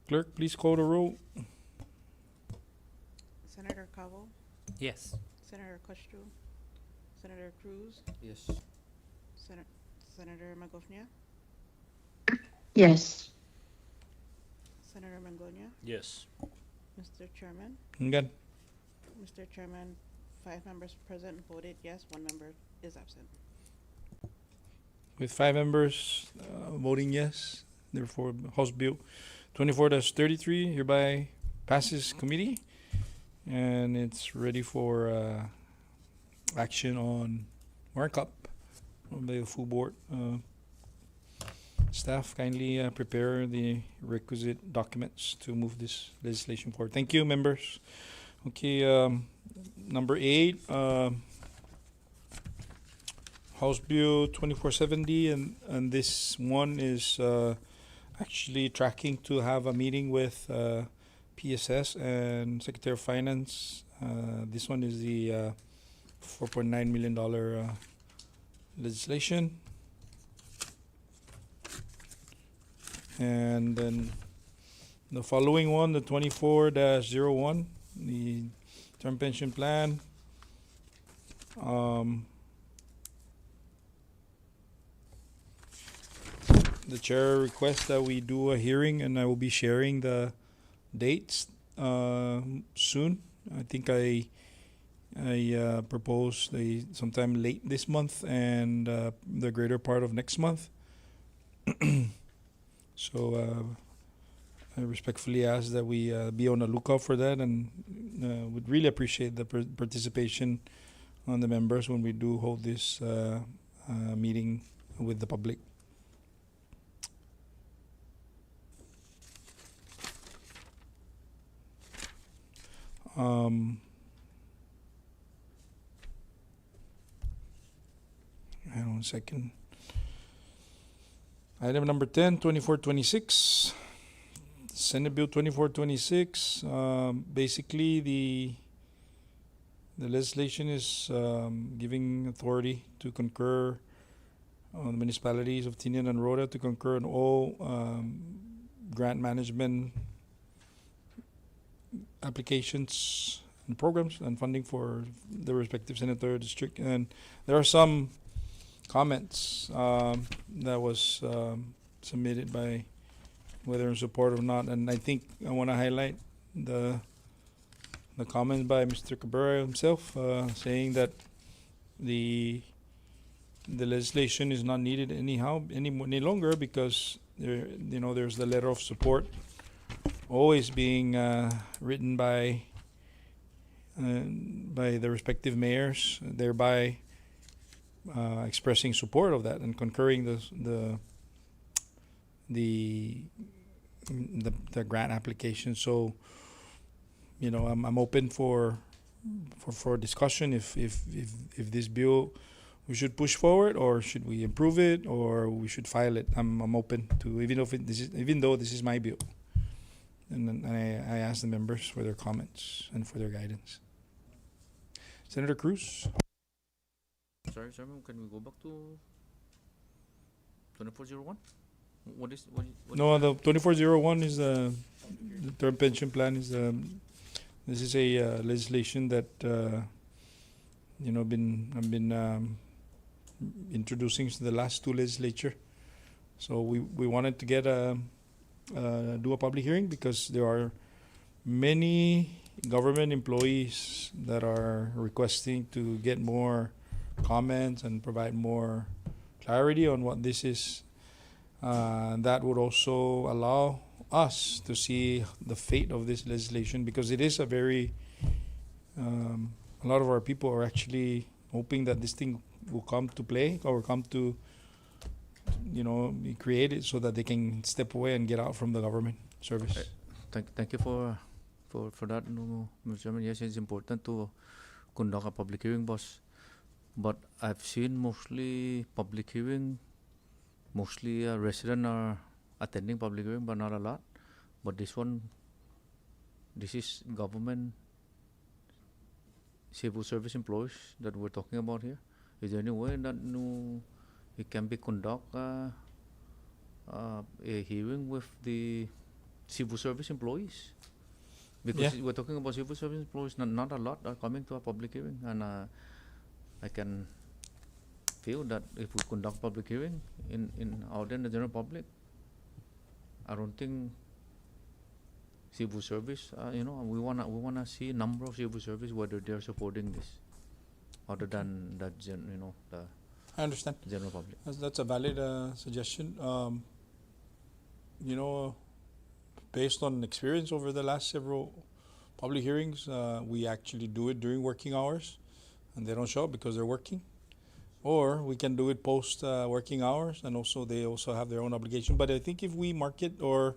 Clerk, please call the roll. Senator Cabo, Yes. Senator Costu, Senator Cruz, Yes. Senator Magofnia, Yes. Senator Mangonia, Yes. Mr. Chairman. Again, Mr. Chairman, 5 members present voted yes, 1 member is absent. with 5 members voting yes, therefore House Bill 24-33 hereby passes committee, and it's ready for action on markup by the full board. Staff, kindly prepare the requisite documents to move this legislation forward. Thank you, members. Okay, number 8, House Bill 2470, and this one is actually tracking to have a meeting with PSS and Secretary of Finance. This one is the $4.9 million legislation. And then the following one, the 24-01, the term pension plan. The chair requests that we do a hearing, and I will be sharing the dates soon. I think I proposed sometime late this month and the greater part of next month. So I respectfully ask that we be on the lookout for that, and would really appreciate the participation on the members when we do hold this meeting with the public. Hang on a second. Item number 10, 2426. Senate Bill 2426. Basically, the legislation is giving authority to concur on the municipalities of Tinian and Rota to concur on all grant management applications and programs and funding for the respective senatorial district. And there are some comments that was submitted by whether in support or not, and I think I want to highlight the comment by Mr. Cabrera himself, saying that the legislation is not needed any longer because there's the letter of support always being written by the respective mayors, thereby expressing support of that and concurring the grant application. So, I'm open for discussion if this bill we should push forward, or should we improve it, or we should file it. I'm open to, even though this is my bill. And then I ask the members for their comments and for their guidance. Senator Cruz. Sorry, Chairman, can we go back to 2401? What is No, the 2401 is the term pension plan. This is a legislation that I've been introducing to the last two legislature. So we wanted to get do a public hearing because there are many government employees that are requesting to get more comments and provide more clarity on what this is. That would also allow us to see the fate of this legislation, because it is a very a lot of our people are actually hoping that this thing will come to play or come to be created so that they can step away and get out from the government service. Thank you for that, Mr. Chairman. Yes, it's important to conduct a public hearing, boss. But I've seen mostly public hearing, mostly residents are attending public hearing, but not a lot. But this is government civil service employees that we're talking about here. Is there any way that it can be conduct a hearing with the civil service employees? Because we're talking about civil service employees, not a lot are coming to a public hearing, and I can feel that if we conduct public hearing out in the general public, I don't think civil service, we wanna see a number of civil service whether they're supporting this, other than the I understand. general public. That's a valid suggestion. Based on experience over the last several public hearings, we actually do it during working hours, and they don't show up because they're working. Or we can do it post working hours, and also they also have their own obligation. But I think if we market or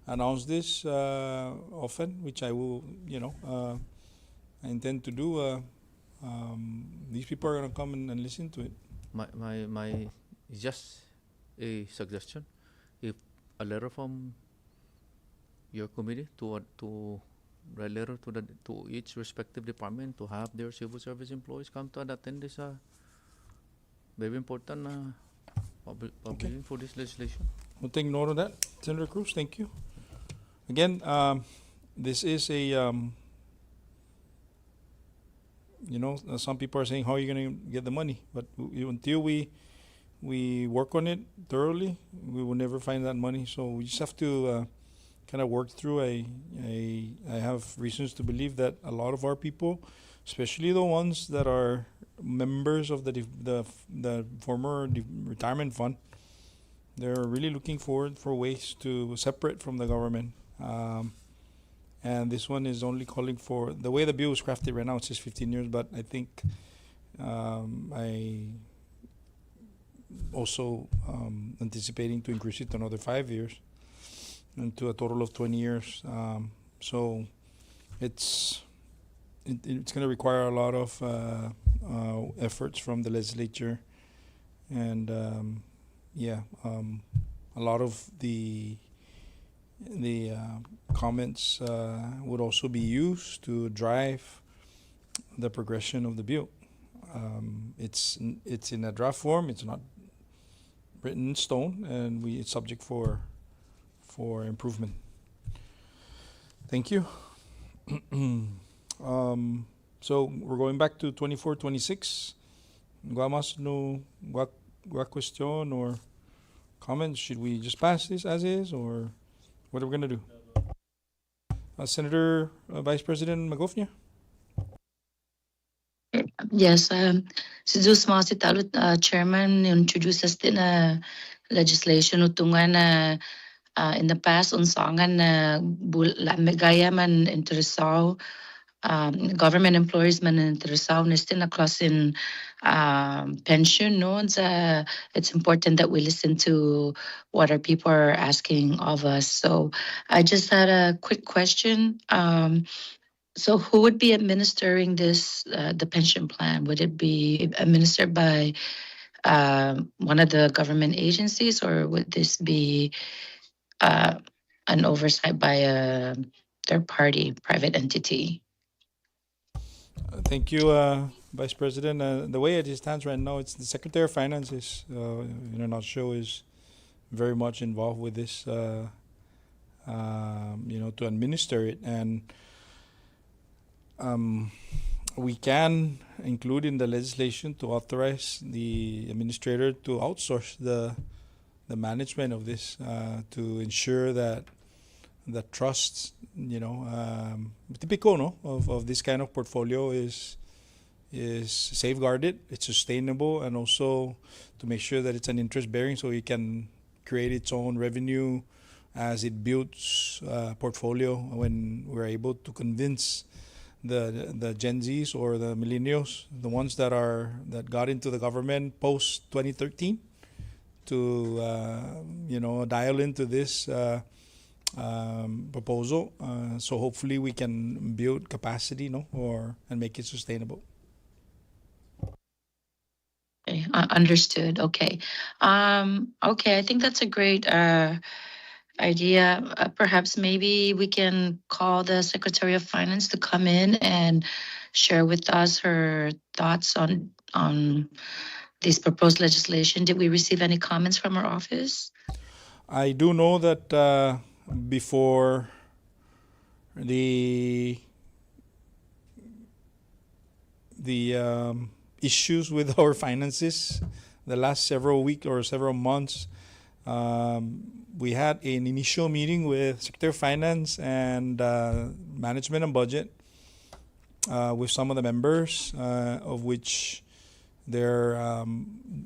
announce this often, which I will, I intend to do, these people are gonna come and listen to it. My just a suggestion. If a letter from your committee to write letter to each respective department to have their civil service employees come to attend this very important public hearing for this legislation. We'll take note of that. Senator Cruz, thank you. Again, this is a, some people are saying, how are you going to get the money? But until we work on it thoroughly, we will never find that money. So we just have to kind of work through I have reasons to believe that a lot of our people, especially the ones that are members of the former retirement fund, they're really looking forward for ways to separate from the government. And this one is only calling for, the way the bill is crafted right now, it says 15 years, but I think I also anticipating to increase it to another 5 years and to a total of 20 years. So it's going to require a lot of efforts from the legislature, and a lot of the comments would also be used to drive the progression of the bill. It's in a draft form. It's not written in stone, and it's subject for improvement. Thank you. So we're going back to 24-26. Gua question or comments? Should we just pass this as is, or what are we gonna do? Senator Vice President Magofnia. Yes, si Zeus Masi Talut, Chairman, introduces din legislation utungan in the past unsangan megaya man interesaw government employees man interesaw nistin na class in pension, no? It's important that we listen to what our people are asking of us. So I just had a quick question. So who would be administering this, the pension plan? Would it be administered by one of the government agencies, or would this be an oversight by a third-party private entity? Thank you, Vice President. The way it stands right now, it's the Secretary of Finance is, in a nutshell, is very much involved with this, to administer it. And we can include in the legislation to authorize the administrator to outsource the management of this to ensure that the trusts, typical of this kind of portfolio is safeguarded, it's sustainable, and also to make sure that it's an interest bearing, so it can create its own revenue as it builds portfolio. When we're able to convince the Gen Zs or the millennials, the ones that got into the government post 2013, to dial into this proposal, so hopefully we can build capacity, and make it sustainable. Okay, understood. Okay. Okay, I think that's a great idea. Perhaps maybe we can call the Secretary of Finance to come in and share with us her thoughts on this proposed legislation. Did we receive any comments from her office? I do know that before the issues with our finances the last several weeks or several months. We had an initial meeting with Secretary of Finance and Management and Budget with some of the members, of which they're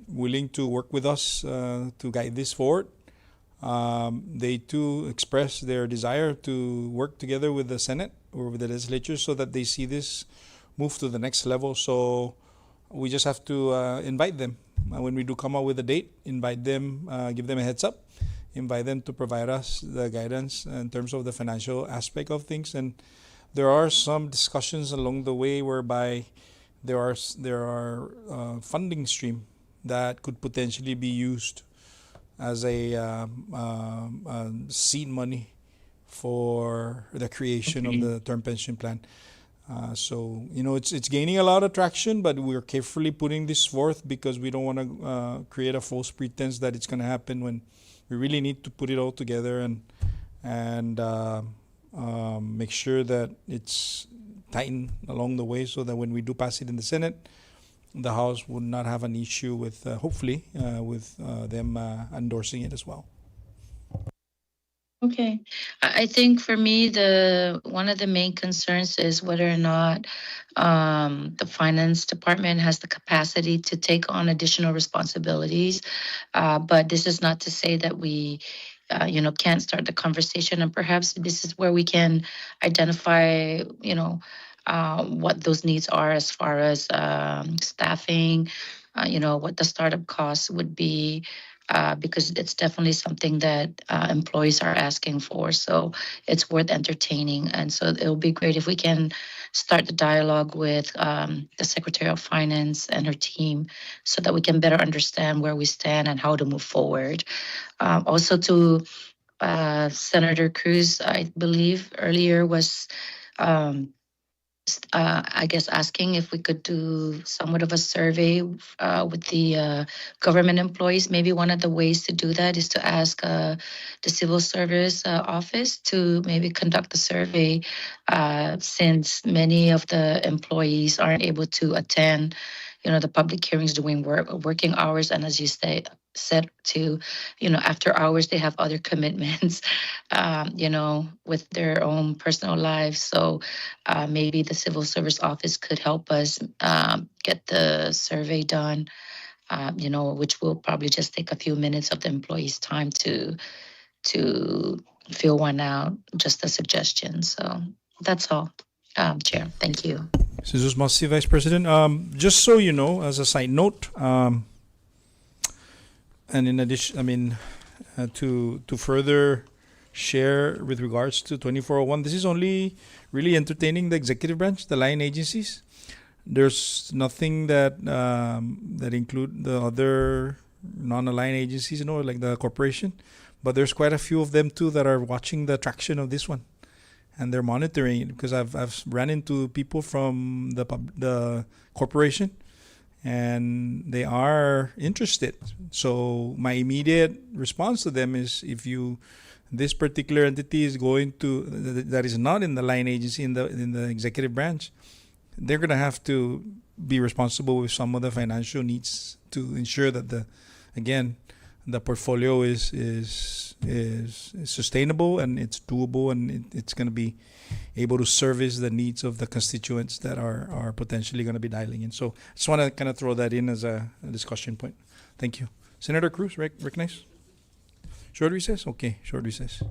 willing to work with us to guide this forward. They too express their desire to work together with the Senate or with the legislature so that they see this move to the next level. So we just have to invite them. When we do come out with a date, invite them, give them a heads up, invite them to provide us the guidance in terms of the financial aspect of things. And there are some discussions along the way whereby there are funding stream that could potentially be used as a seed money for the creation of the term pension plan. So it's gaining a lot of traction, but we're carefully putting this forth because we don't want to create a false pretense that it's going to happen when we really need to put it all together and make sure that it's tightened along the way, so that when we do pass it in the Senate, the House would not have an issue with hopefully with them endorsing it as well. Okay. I think for me, one of the main concerns is whether or not the finance department has the capacity to take on additional responsibilities. But this is not to say that we, can't start the conversation. And perhaps this is where we can identify, what those needs are as far as staffing, what the startup costs would be. Because it's definitely something that employees are asking for. So it's worth entertaining. And so it'll be great if we can start the dialogue with the Secretary of Finance and her team so that we can better understand where we stand and how to move forward. Also to Senator Cruz, I believe earlier was I guess asking if we could do somewhat of a survey with the government employees. Maybe one of the ways to do that is to ask the civil service office to maybe conduct the survey, since many of the employees aren't able to attend, the public hearings during working hours, and as you said to, after hours they have other commitments, with their own personal lives. So maybe the civil service office could help us get the survey done, which will probably just take a few minutes of the employees' time to fill one out, just a suggestion. So that's all, Chair. Thank you. Jesus Masi, Vice President. Just so you know, as a side note, and in addition, to further share with regards to 2401, this is only really entertaining the executive branch, the line agencies. There's nothing that include the other non-aligned agencies, like the corporation. But there's quite a few of them too that are watching the traction of this one, and they're monitoring it, because I've ran into people from the corporation, and they are interested. So my immediate response to them is, if this particular entity is going to that is not in the line agency in the executive branch, they're going to have to be responsible with some of the financial needs to ensure that the portfolio is sustainable and it's doable, and it's going to be able to service the needs of the constituents that are potentially going to be dialing in. So I just want to kind of throw that in as a discussion point. Thank you. Senator Cruz, recognize? Short recess? Okay, short recess.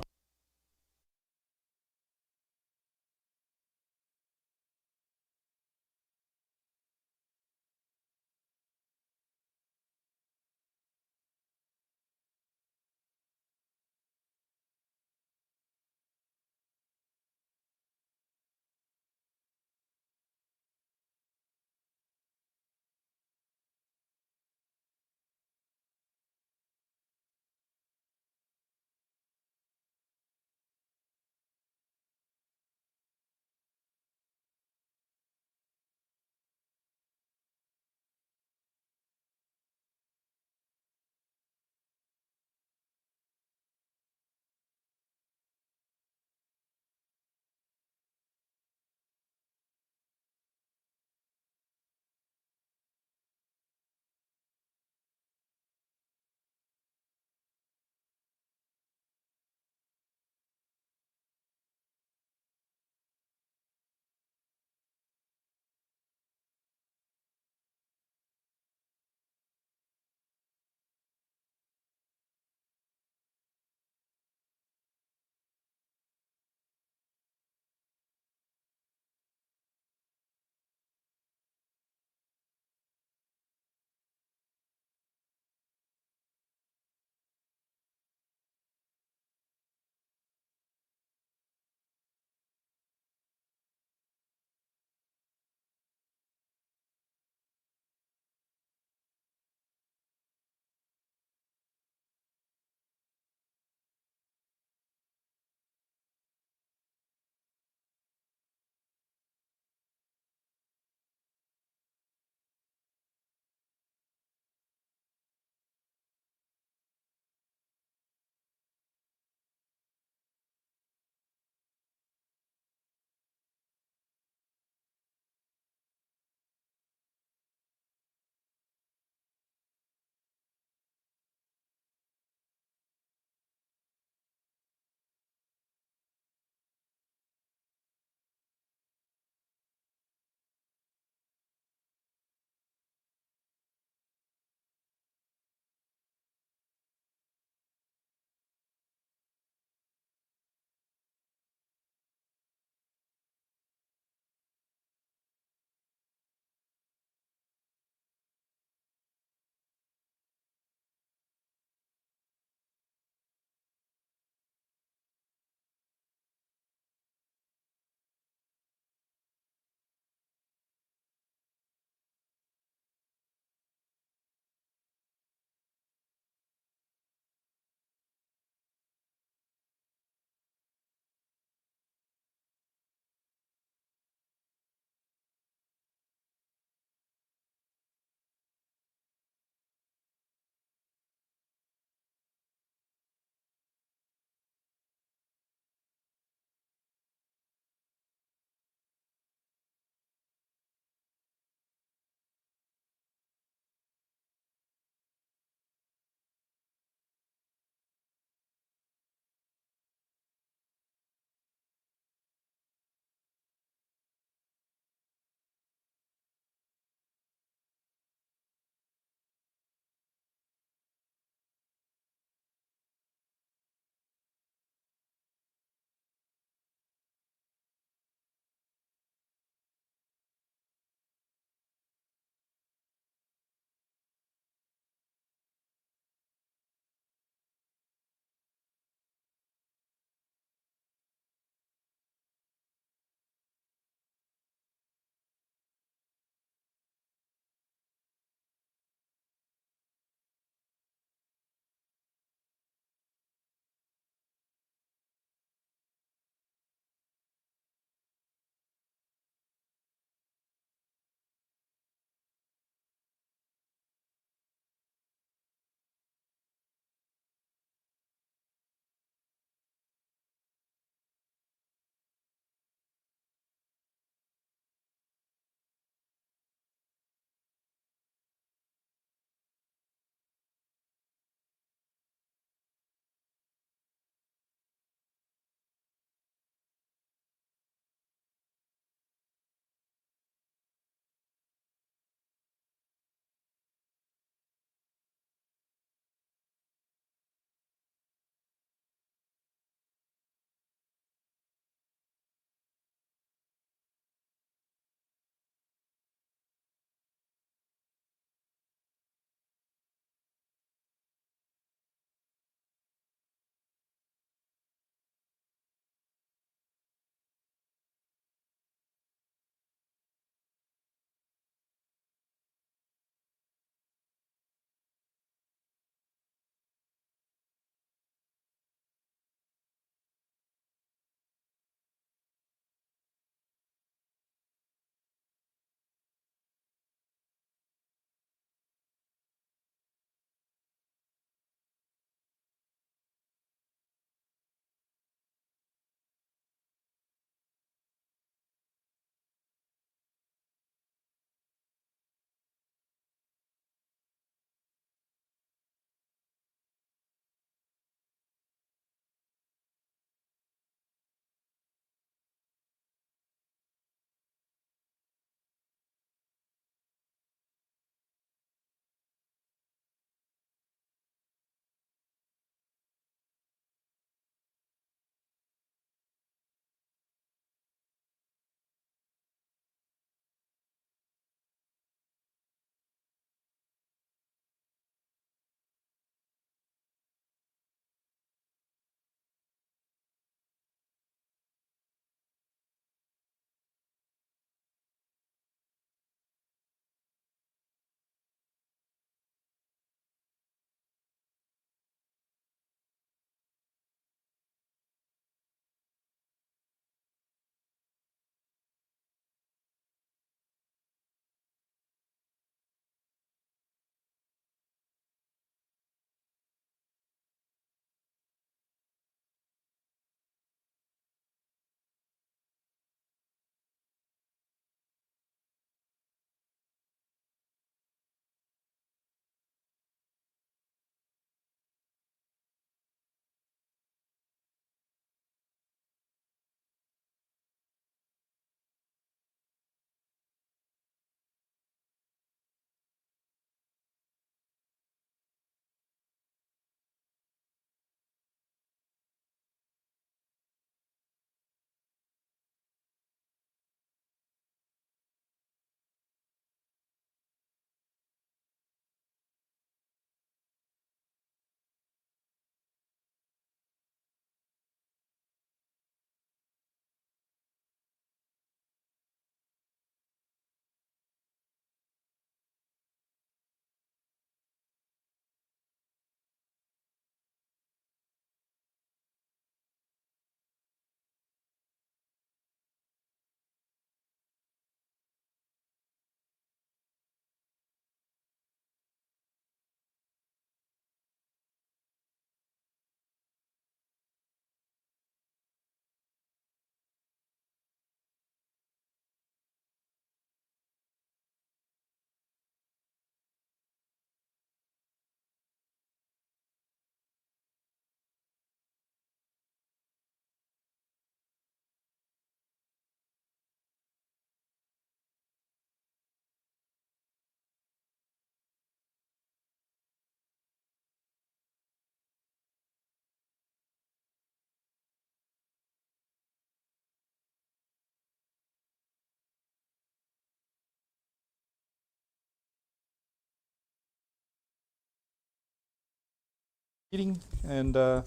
meeting, and I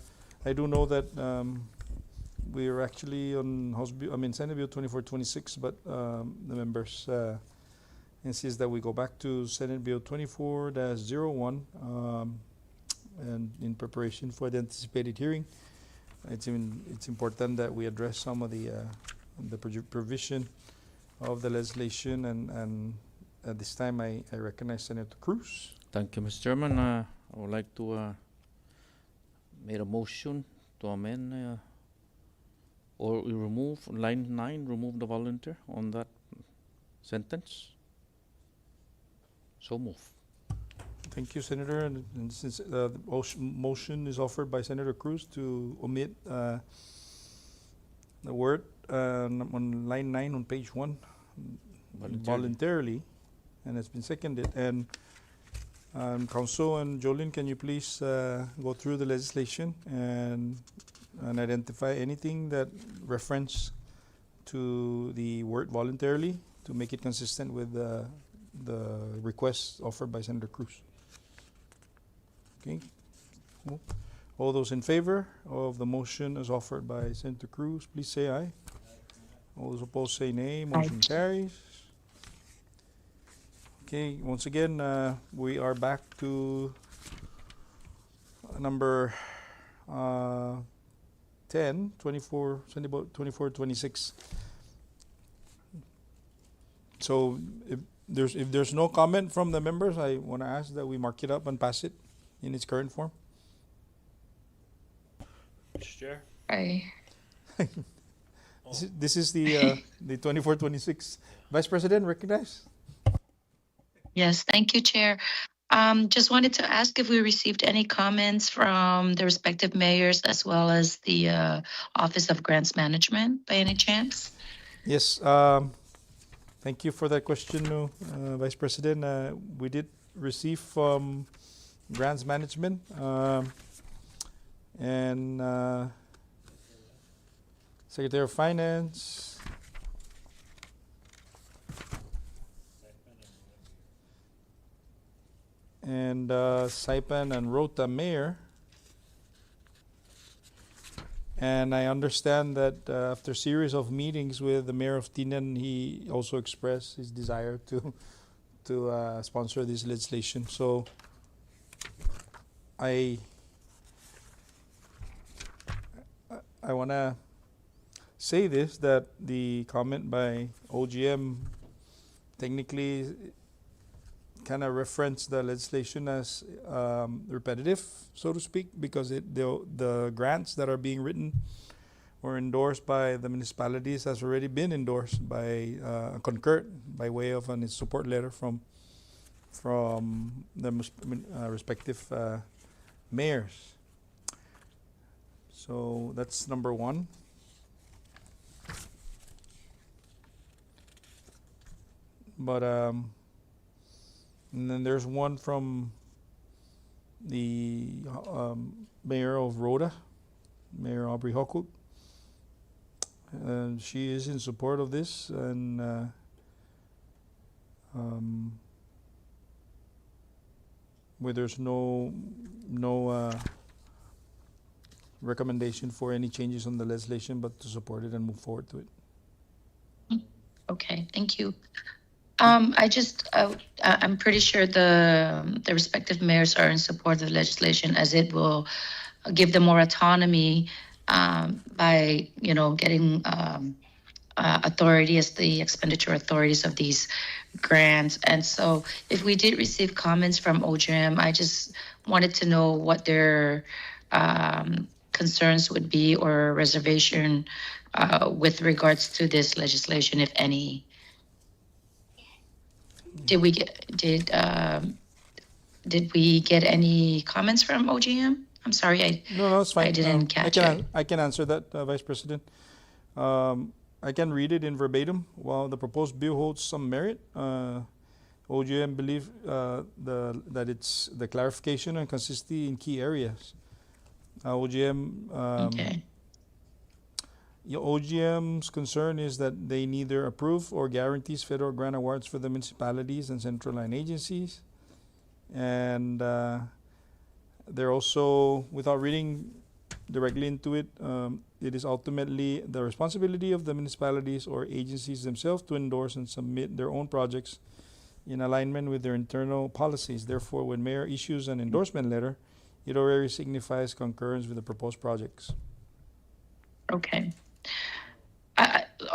do know that we are actually on Senate Bill 2426, but the members insist that we go back to Senate Bill 24-01, and in preparation for the anticipated hearing, it's important that we address some of the provision of the legislation, and at this time I recognize Senator Cruz. Thank you, Mr. Chairman. I would like to make a motion to amend or we remove line 9, remove the volunteer on that sentence. So move. Thank you, Senator. And since the motion is offered by Senator Cruz to omit the word on line 9 on page 1, voluntarily, and it's been seconded. And Council and Jolene, can you please go through the legislation and identify anything that reference to the word voluntarily to make it consistent with the request offered by Senator Cruz? Okay. Cool. All those in favor of the motion as offered by Senator Cruz, please say aye. All those opposed say nay. Motion carries. Okay, once again, we are back to number 10, 24, Senate Bill 2426. So if there's no comment from the members, I want to ask that we mark it up and pass it in its current form. Mr. Chair? Aye. This is the 2426. Vice President, recognize? Yes, thank you, Chair. Just wanted to ask if we received any comments from the respective mayors as well as the Office of Grants Management by any chance? Yes. Thank you for that question, Vice President. We did receive from Grants Management and Secretary of Finance, and Saipan and Rota Mayor. And I understand that after a series of meetings with the Mayor of Tinan, he also expressed his desire to sponsor this legislation. So I want to say this, that the comment by OGM technically kind of reference the legislation as repetitive, so to speak, because the grants that are being written or endorsed by the municipalities has already been endorsed by concurred by way of a support letter from the respective mayors. So that's number one. But and then there's one from the mayor of Rhoda, Mayor Aubrey Hokuk. And she is in support of this, and where there's no recommendation for any changes on the legislation, but to support it and move forward to it. Okay, thank you. I'm pretty sure the respective mayors are in support of the legislation, as it will give them more autonomy by getting authority as the expenditure authorities of these grants. And so if we did receive comments from OGM, I just wanted to know what their concerns would be or reservation with regards to this legislation, if any. Did we get any comments from OGM? I'm sorry, No, it's fine. I didn't catch it. I can answer that, Vice President. I can read it in verbatim. While the proposed bill holds some merit, OGM believe that it's the clarification and consistency in key areas. OGM Okay. OGM's concern is that they neither approve or guarantees federal grant awards for the municipalities and central line agencies, and They're also, without reading directly into it, it is ultimately the responsibility of the municipalities or agencies themselves to endorse and submit their own projects in alignment with their internal policies. Therefore, when mayor issues an endorsement letter, it already signifies concurrence with the proposed projects. Okay.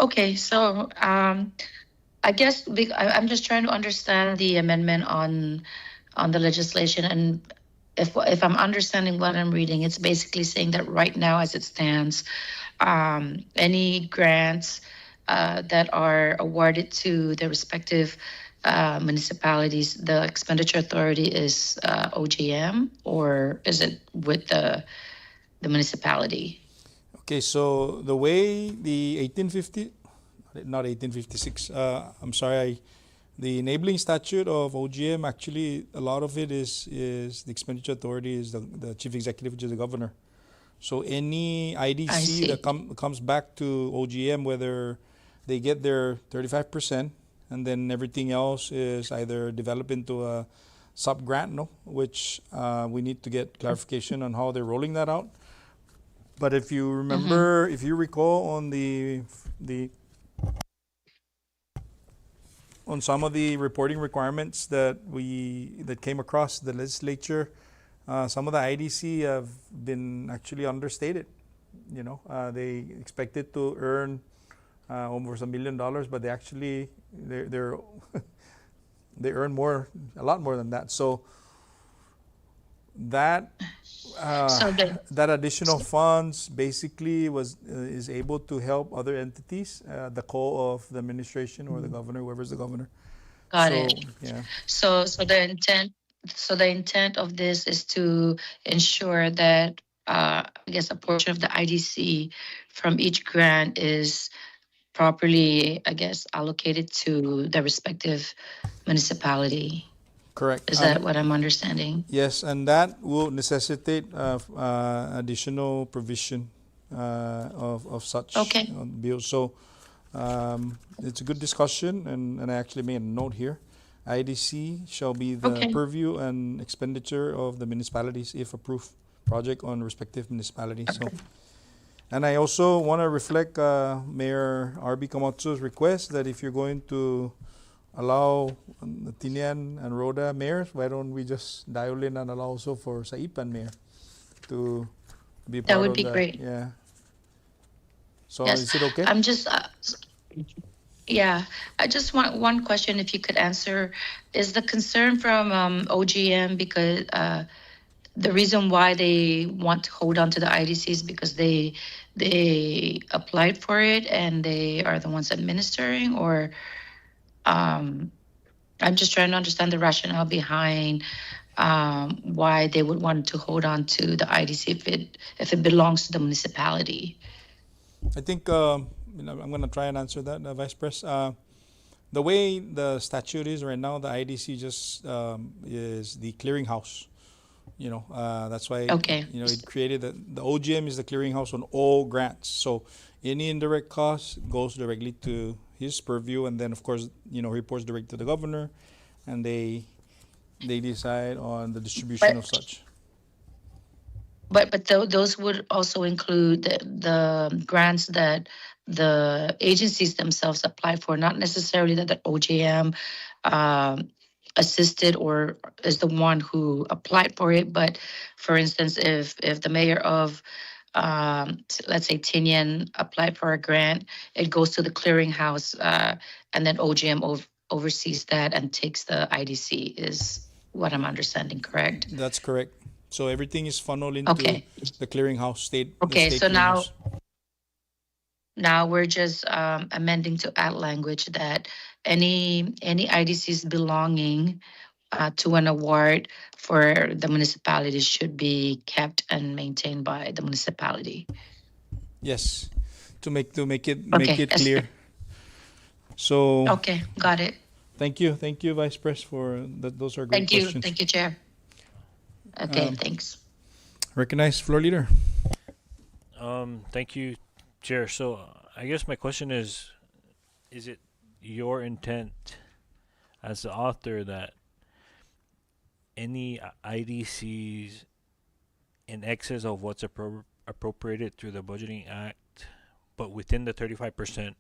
Okay, so I guess I'm just trying to understand the amendment on the legislation, and if I'm understanding what I'm reading, it's basically saying that right now, as it stands, any grants that are awarded to the respective municipalities, the expenditure authority is OGM, or is it with the municipality? Okay, so the way the 1850, not 1856, I'm sorry, the enabling statute of OGM, actually, a lot of it is the expenditure authority is the chief executive, which is the governor. So any I IDC see. that comes back to OGM, whether they get their 35%, and then everything else is either developed into a sub-grant, no, which we need to get clarification on how they're rolling that out. But if you remember, if you recall on on some of the reporting requirements that came across the legislature, some of the IDC have been actually understated. You know, they expected to earn almost $1 million, but they're they earn a lot more than that. So that So that additional funds basically is able to help other entities, the call of the administration or the governor, whoever's the governor. got So it. yeah, So the intent of this is to ensure that I guess a portion of the IDC from each grant is properly, I guess, allocated to the respective municipality. correct. Is that what I'm understanding? Yes, and that will necessitate additional provision of such Okay. bills. So it's a good discussion, and I actually made a note here. IDC shall be the Okay. purview and expenditure of the municipalities if approved project on respective municipalities. So, and I also want to reflect Mayor R.B. Kamatsu's request that if you're going to allow the Tinian and Rhoda mayors, why don't we just dial in and allow also for Saipan mayor to be part That would of be that? great. Yeah. So Yes. is it okay? I'm just, yeah, I just want one question if you could answer. Is the concern from OGM because the reason why they want to hold on to the IDC is because they applied for it and they are the ones administering, or I'm just trying to understand the rationale behind why they would want to hold on to the IDC if it belongs to the municipality. I think I'm going to try and answer that, Vice Pres. The way the statute is right now, the IDC just is the clearinghouse. You know, that's why Okay. it created the OGM is the clearinghouse on all grants. So any indirect cost goes directly to his purview, and then of course reports direct to the governor, and they decide on the distribution of such. But those would also include the grants that the agencies themselves apply for, not necessarily that the OJM assisted or is the one who applied for it. But for instance, if the mayor of let's say Tinian applied for a grant, it goes to the clearinghouse, and then OGM oversees that and takes the IDC. Is what I'm understanding correct? That's correct. So everything is funneled into Okay. the clearinghouse state. the Okay, state so now clearinghouse. we're just amending to add language that any IDCs belonging to an award for the municipality should be kept and maintained by the municipality. Yes, to make it Okay, clear. So Okay, got it. thank you, Vice Pres, for that. Those are great questions. Thank you, Chair. Okay, Um, thanks. Recognized floor leader. Thank you, Chair. So I guess my question is it your intent as the author that any IDCs in excess of what's appropriated through the Budgeting Act, but within the 35%,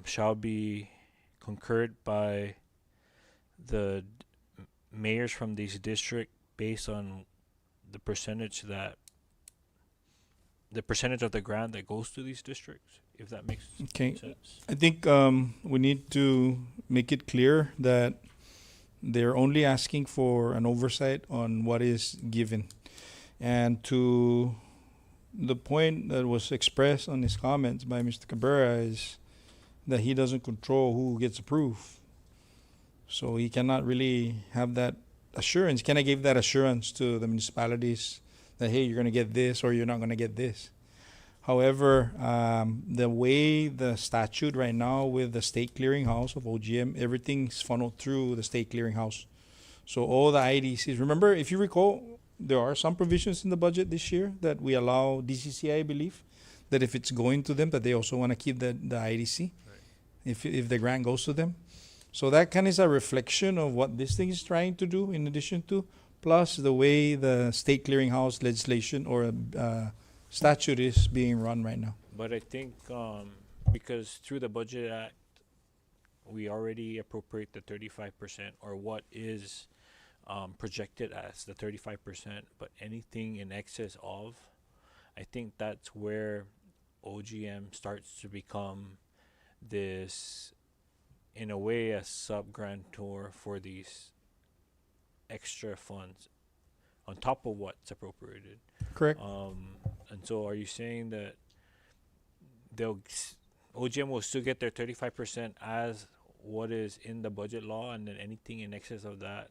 shall be concurred by the mayors from these districts based on the percentage of the grant that goes to these districts, if that makes Okay. sense. I think we need to make it clear that they're only asking for an oversight on what is given. And to the point that was expressed on his comments by Mr. Cabrera is that he doesn't control who gets approved. So he cannot really have that assurance. Can I give that assurance to the municipalities that, hey, you're going to get this or you're not going to get this? However, the way the statute right now with the state clearinghouse of OGM, everything's funneled through the state clearinghouse. So all the IDCs, remember, if you recall, there are some provisions in the budget this year that we allow DCCI, I believe, that if it's going to them, that they also want to keep the IDC, if the grant goes to them. So that kind of is a reflection of what this thing is trying to do in addition to, plus the way the state clearinghouse legislation or statute is being run right now. But I think because through the Budget Act, we already appropriate the 35% or what is projected as the 35%, but anything in excess of, I think that's where OGM starts to become this, in a way, a sub-grantor for these extra funds on top of what's appropriated. Correct? And so are you saying that OGM will still get their 35% as what is in the budget law, and then anything in excess of that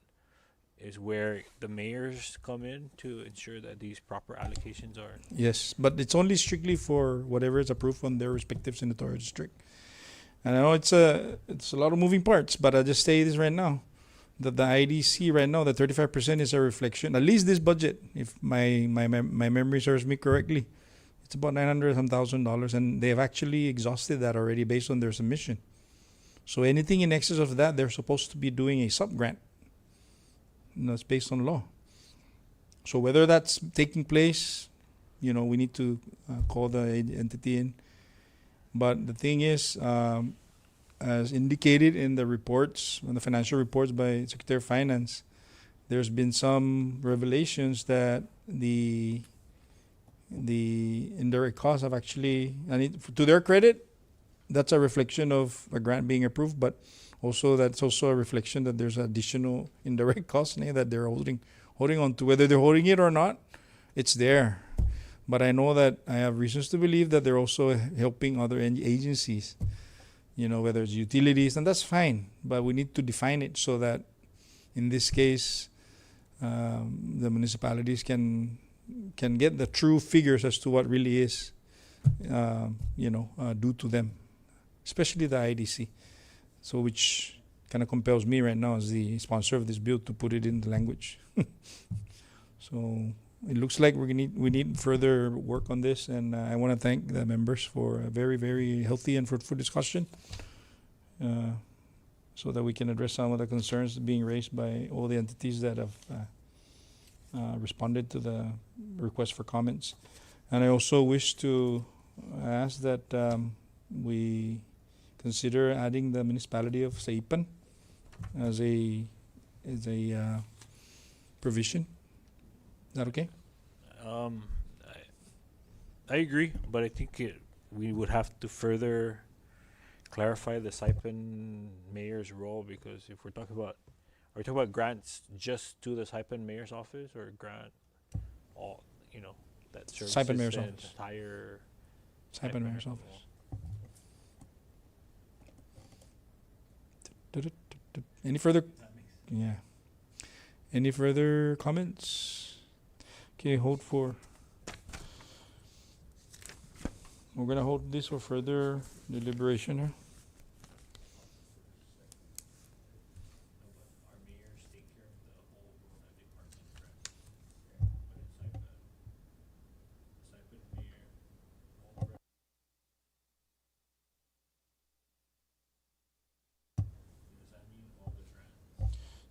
is where the mayors come in to ensure that these proper allocations are? Yes, but it's only strictly for whatever is approved on their respective senatorial district. And I know it's a lot of moving parts, but I'll just say this right now, that the IDC right now, the 35% is a reflection, at least this budget, if my memory serves me correctly, it's about $900,000, and they have actually exhausted that already based on their submission. So anything in excess of that, they're supposed to be doing a sub-grant. And that's based on law. So whether that's taking place, we need to call the entity in. But the thing is, as indicated in the reports, in the financial reports by Secretary of Finance, there's been some revelations that the indirect costs have actually, to their credit, that's a reflection of a grant being approved, but also that's also a reflection that there's additional indirect costs that they're holding on to. Whether they're holding it or not, it's there. But I know that I have reasons to believe that they're also helping other agencies, whether it's utilities, and that's fine. But we need to define it so that, in this case, the municipalities can get the true figures as to what really is, due to them, especially the IDC. So, which kind of compels me right now as the sponsor of this bill to put it in the language. So it looks like we need further work on this, and I want to thank the members for a very, very healthy and fruitful discussion, so that we can address some of the concerns being raised by all the entities that have responded to the request for comments. And I also wish to ask that we consider adding the municipality of Saipan as a provision. Is that okay? I agree, but I think we would have to further clarify the Saipan mayor's role, because if we're talking about grants just to the Saipan mayor's office, or grant all, that services Saipan mayor's the office. entire Saipan mayor's office. Any further? Yeah. Any further comments? Okay, hold for. We're gonna hold this for further deliberation here.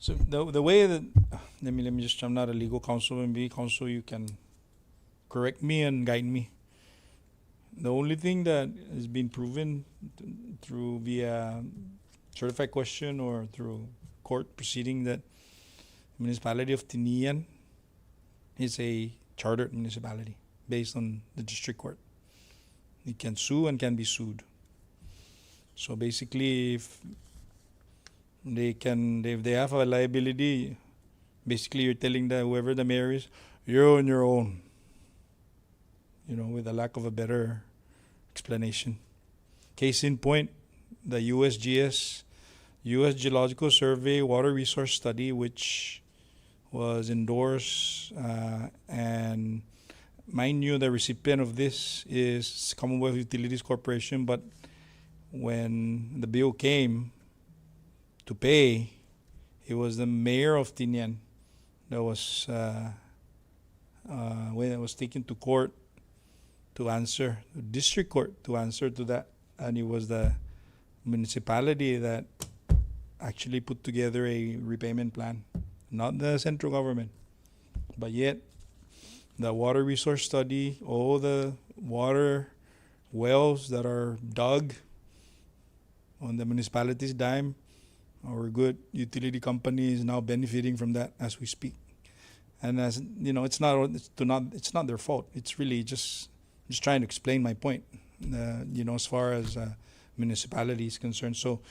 So the way that let me just, I'm not a legal counsel, and be counsel, you can correct me and guide me. The only thing that has been proven through via certified question or through court proceeding that municipality of Tinian is a chartered municipality based on the district court. It can sue and can be sued. So basically, if they have a liability, basically you're telling whoever the mayor is, you're on your own. With a lack of a better explanation. Case in point, the USGS, U.S. Geological Survey Water Resource Study, which was endorsed, and mind you, the recipient of this is Commonwealth Utilities Corporation, but when the bill came to pay, it was the mayor of Tinian that was when it was taken to court to answer, the district court to answer to that, and it was the municipality that actually put together a repayment plan, not the central government. But yet, the water resource study, all the water wells that are dug on the municipality's dime, our good utility company is now benefiting from that as we speak. And as you know, it's not their fault. It's really just trying to explain my point. As far as municipality is concerned. So,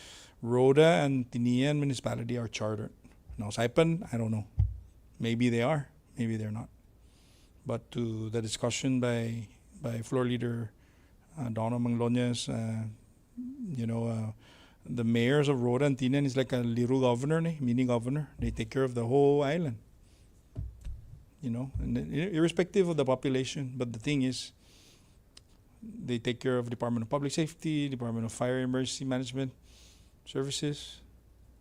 Rhoda and Tinian municipality are chartered. Now, Saipan, I don't know. Maybe they are. Maybe they're not. But to the discussion by Floor Leader Donna Mangloñas, the mayors of Rhoda and Tinian is like a little governor, mini governor. They take care of the whole island. And irrespective of the population. But the thing is, they take care of Department of Public Safety, Department of Fire and Emergency Management Services,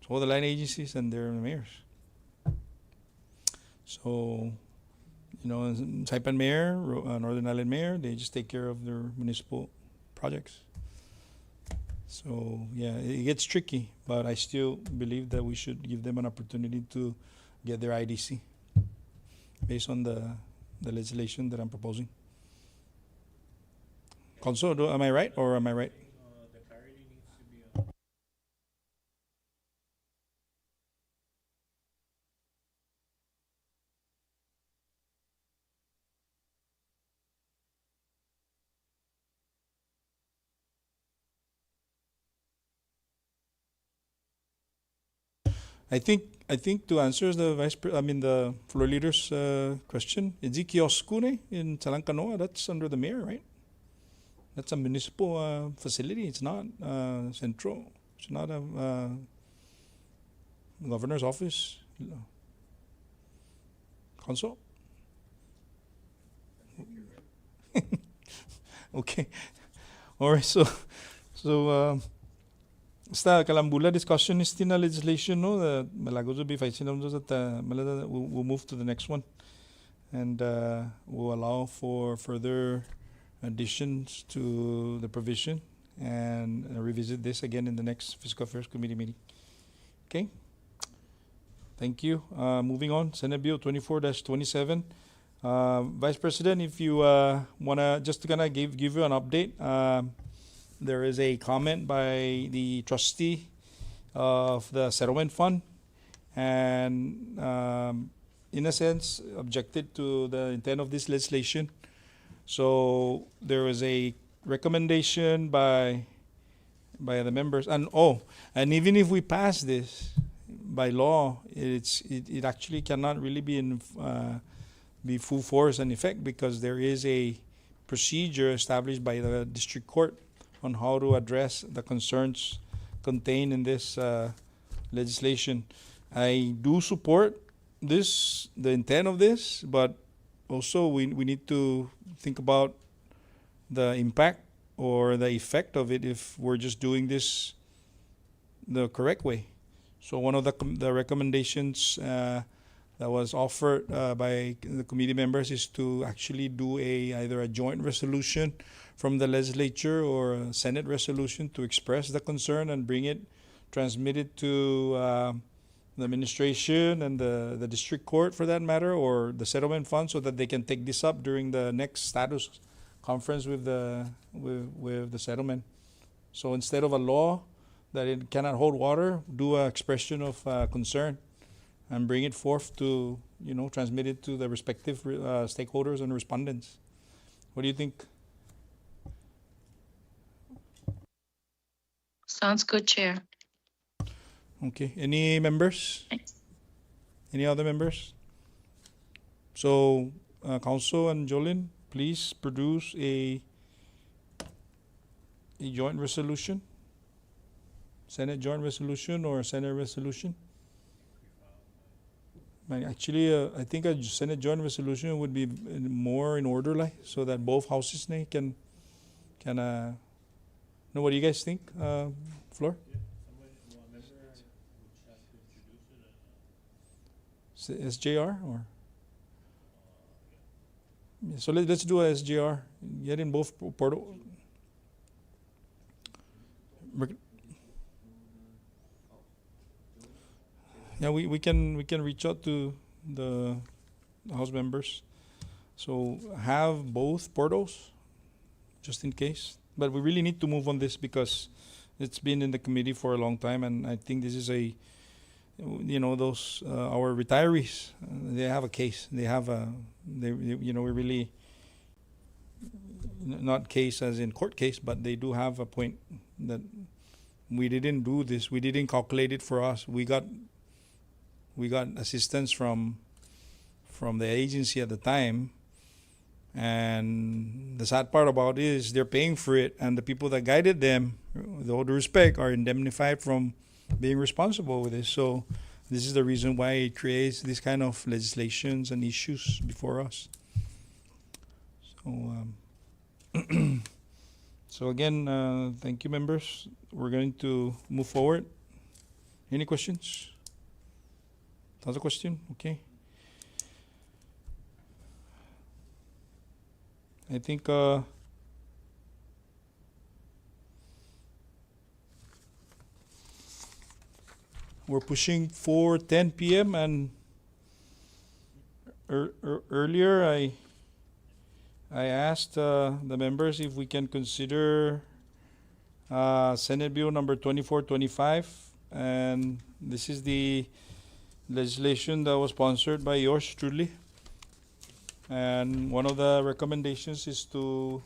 all the line agencies, and their mayors. So, Saipan Mayor, Northern Island Mayor, they just take care of their municipal projects. So, yeah, it gets tricky, but I still believe that we should give them an opportunity to get their IDC based on the legislation that I'm proposing. Conso, am I right or am I right? The clarity needs to be I think to answer the floor leader's question, is it Kiosku in Salancanoa? That's under the mayor, right? That's a municipal facility. It's not central. It's not a governor's office. Council? Okay. All right. So sta kalambula discussion is tina legislation no the malagozo be fighting that we'll move to the next one, and we'll allow for further additions to the provision and revisit this again in the next Fiscal Affairs Committee meeting. Okay. Thank you. Moving on, Senate Bill 24-27. Vice President, if you wanna just to kind of give you an update, there is a comment by the trustee of the settlement fund, and in a sense objected to the intent of this legislation. So there was a recommendation by the members, and even if we pass this by law, it actually cannot really be full force and effect, because there is a procedure established by the district court on how to address the concerns contained in this legislation. I do support the intent of this, but also we need to think about the impact or the effect of it if we're just doing this the correct way. So one of the recommendations that was offered by the committee members is to actually do either a joint resolution from the legislature or a Senate resolution to express the concern and transmit it to the administration and the district court for that matter, or the settlement fund, so that they can take this up during the next status conference with the settlement. So instead of a law that it cannot hold water, do an expression of concern and bring it forth to, transmit it to the respective stakeholders and respondents. What do you think? Sounds good, Chair. Okay. Any members? Thanks. Any other members? So, Council and Jolin, please produce a joint resolution, Senate joint resolution or Senate resolution. Actually, I think a Senate joint resolution would be more in order, like, so that both houses can. No, what do you guys think, Flor? SJR or? Yeah, so let's do a SJR. Get in both portal. Yeah, we can reach out to the House members. So have both portals, just in case. But we really need to move on this because it's been in the committee for a long time, and I think this is those our retirees, they have a case. They have we really, not case as in court case, but they do have a point that we didn't do this. We didn't calculate it for us. We got assistance from the agency at the time, and the sad part about it is they're paying for it, and the people that guided them, with all due respect, are indemnified from being responsible with this. So this is the reason why it creates this kind of legislations and issues before us. So so again, thank you, members. We're going to move forward. Any questions? Another question? Okay. I think we're pushing for 10 p.m. and earlier I asked the members if we can consider Senate Bill number 2425, and this is the legislation that was sponsored by yours truly. And one of the recommendations is to,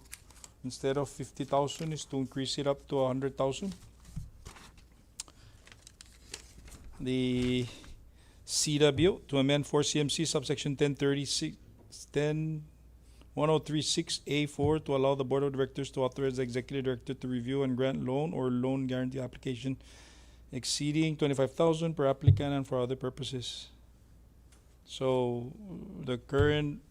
instead of 50,000, is to increase it up to 100,000. The CEDA bill to amend 4 CMC subsection 1036A4 to allow the board of directors to authorize the executive director to review and grant loan or loan guarantee application exceeding 25,000 per applicant and for other purposes. So the current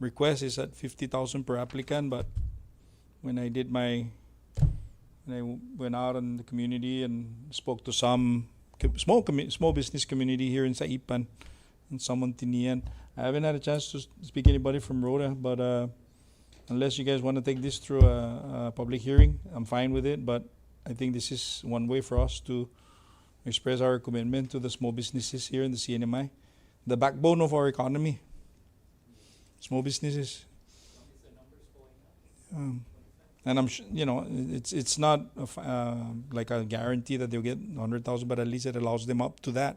request is at 50,000 per applicant, but when I went out in the community and spoke to some small business community here in Saipan and some on Tinian, I haven't had a chance to speak to anybody from Rhoda, but unless you guys want to take this through a public hearing, I'm fine with it. But I think this is one way for us to express our commitment to the small businesses here in the CNMI, the backbone of our economy. Small businesses. And I'm it's not like a guarantee that they'll get 100,000, but at least it allows them up to that.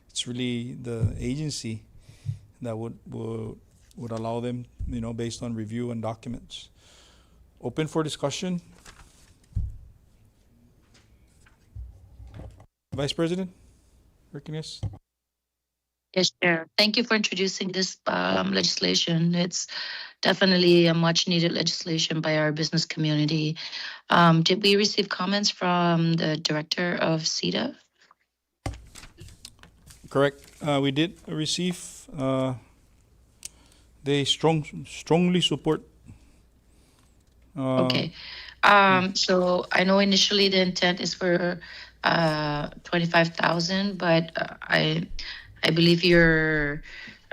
It's really the agency that would allow them, based on review and documents. Open for discussion. Vice President Martinez. Yes, Chair. Thank you for introducing this legislation. It's definitely a much needed legislation by our business community. Did we receive comments from the director of CEDA? Correct. We did receive. They strongly support. Okay. So I know initially the intent is for 25,000, but I believe you're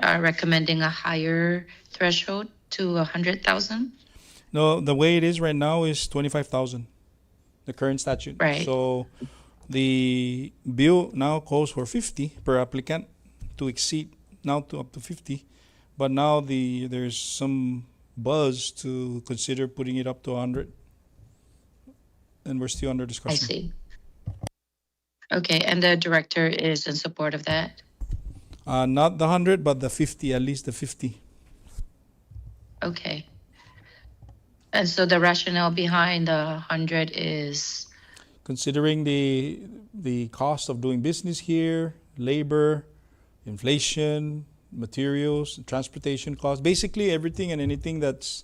recommending a higher threshold to 100,000. No, the way it is right now is 25,000, the current statute. Right. So The bill now calls for 50 per applicant to exceed now to up to 50, but now there's some buzz to consider putting it up to 100, and we're still under I discussion. see. Okay, and the director is in support of that? Not the 100, but the 50, at least the 50. Okay. And so the rationale behind the 100 is, Considering the cost of doing business here, labor, inflation, materials, transportation costs, basically everything and anything that's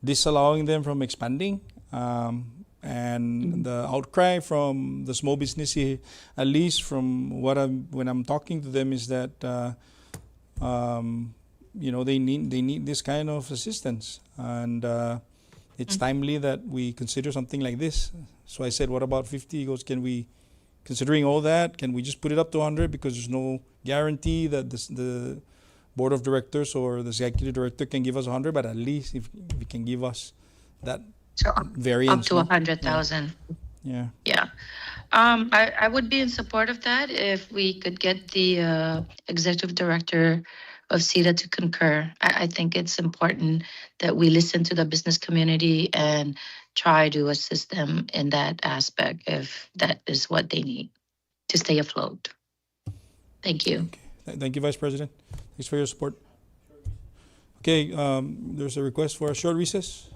disallowing them from expanding. And the outcry from the small business here, at least from when I'm talking to them, is that they need this kind of assistance, and it's timely that we consider something like this. So I said, what about 50? He goes, considering all that, can we just put it up to 100? Because there's no guarantee that the board of directors or the executive director can give us 100, but at least if he can give us that so up variance. to 100,000. Yeah. Yeah. I would be in support of that if we could get the executive director of CETA to concur. I think it's important that we listen to the business community and try to assist them in that aspect if that is what they need to stay afloat. Thank you. Thank you, Vice President. Thanks for your support. Okay, there's a request for a short recess.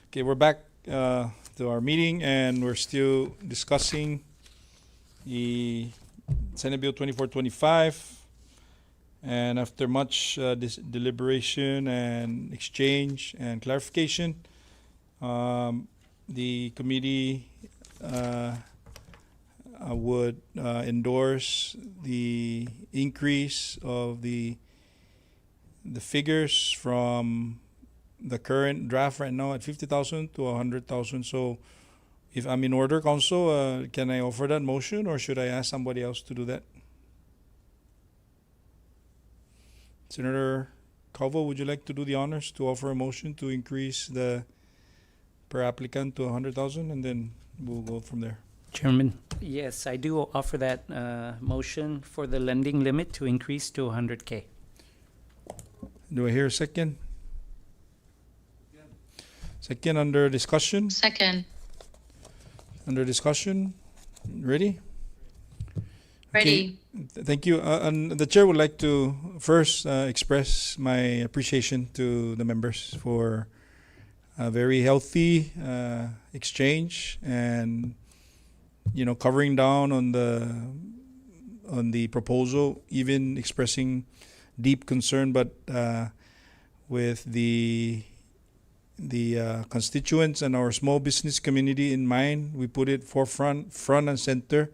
Okay, we're back to our meeting, and we're still discussing the Senate Bill 2425. And after much deliberation and exchange and clarification, the committee would endorse the increase of the figures from the current draft right now at 50,000 to 100,000. So if I'm in order, Council, can I offer that motion, or should I ask somebody else to do that? Senator Calvo, would you like to do the honors to offer a motion to increase the per applicant to 100,000, and then we'll go from there. Chairman, yes, I do offer that motion for the lending limit to increase to 100K. Do I hear a second? Second under discussion. Second. Under discussion. Ready? Ready. Thank you. And the chair would like to first express my appreciation to the members for a very healthy exchange, and covering down on the proposal, even expressing deep concern, but with the constituents and our small business community in mind. We put it front and center.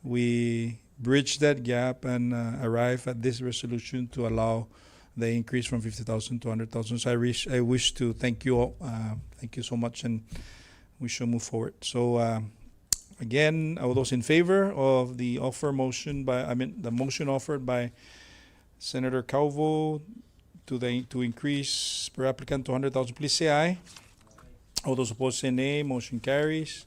We bridge that gap and arrive at this resolution to allow the increase from 50,000 to 100,000. So I wish to thank you all. Thank you so much, and we shall move forward. So again, all those in favor of the the motion offered by Senator Calvo to increase per applicant to 100,000, please say aye. All those opposed say nay. Motion carries.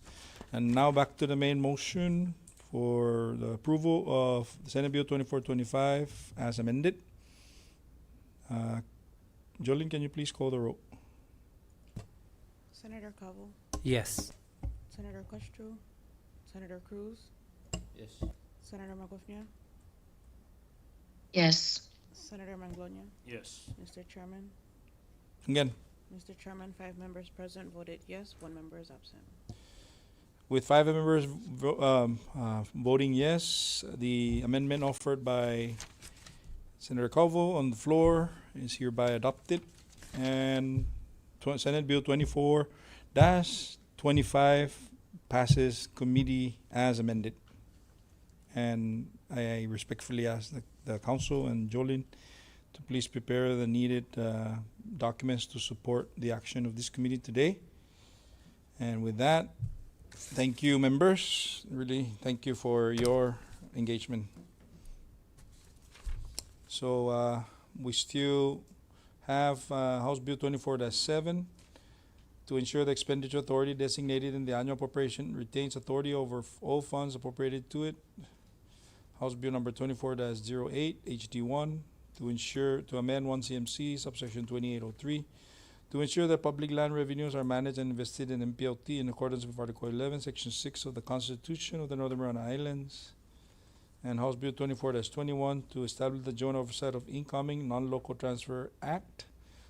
And now back to the main motion for the approval of Senate Bill 2425 as amended. Jolene, can you please call the roll? Senator Calvo, Yes. Senator Questro, Senator Cruz, Yes. Senator Magofnia, Yes. Senator Manglona. Yes. Mr. Chairman, Again, Mr. Chairman, 5 members present voted yes, 1 member is absent. with 5 members voting yes, the amendment offered by Senator Calvo on the floor is hereby adopted, and Senate Bill 24-25 passes committee as amended. And I respectfully ask the Council and Jolene to please prepare the needed documents to support the action of this committee today. And with that, thank you, members. Really, thank you for your engagement. So we still have House Bill 24-7 to ensure the expenditure authority designated in the annual appropriation retains authority over all funds appropriated to it. House Bill number 24-08 HD1 to amend 1 CMC subsection 2803 to ensure that public land revenues are managed and invested in MPLT in accordance with Article 11, Section 6 of the Constitution of the Northern Mariana Islands. And House Bill 24-21 to establish the Joint Oversight of Incoming Non-Local Transfer Act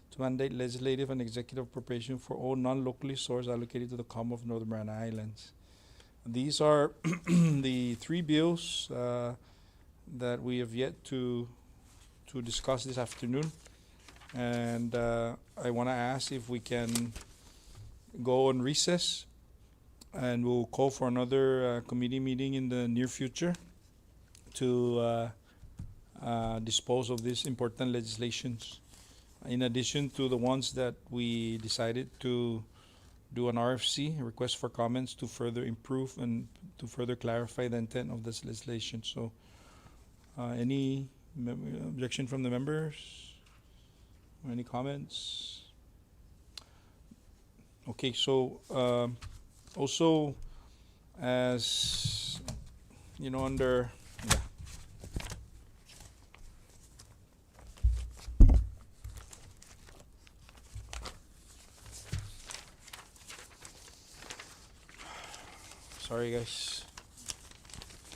to mandate legislative and executive appropriation for all non-locally sourced allocated to the Commonwealth of Northern Mariana Islands. These are the 3 bills that we have yet to discuss this afternoon. And I want to ask if we can go on recess, and we'll call for another committee meeting in the near future to dispose of these important legislations, in addition to the ones that we decided to do an RFC, a request for comments, to further improve and to further clarify the intent of this legislation. So any objection from the members? Any comments? Okay, so also, as under sorry guys,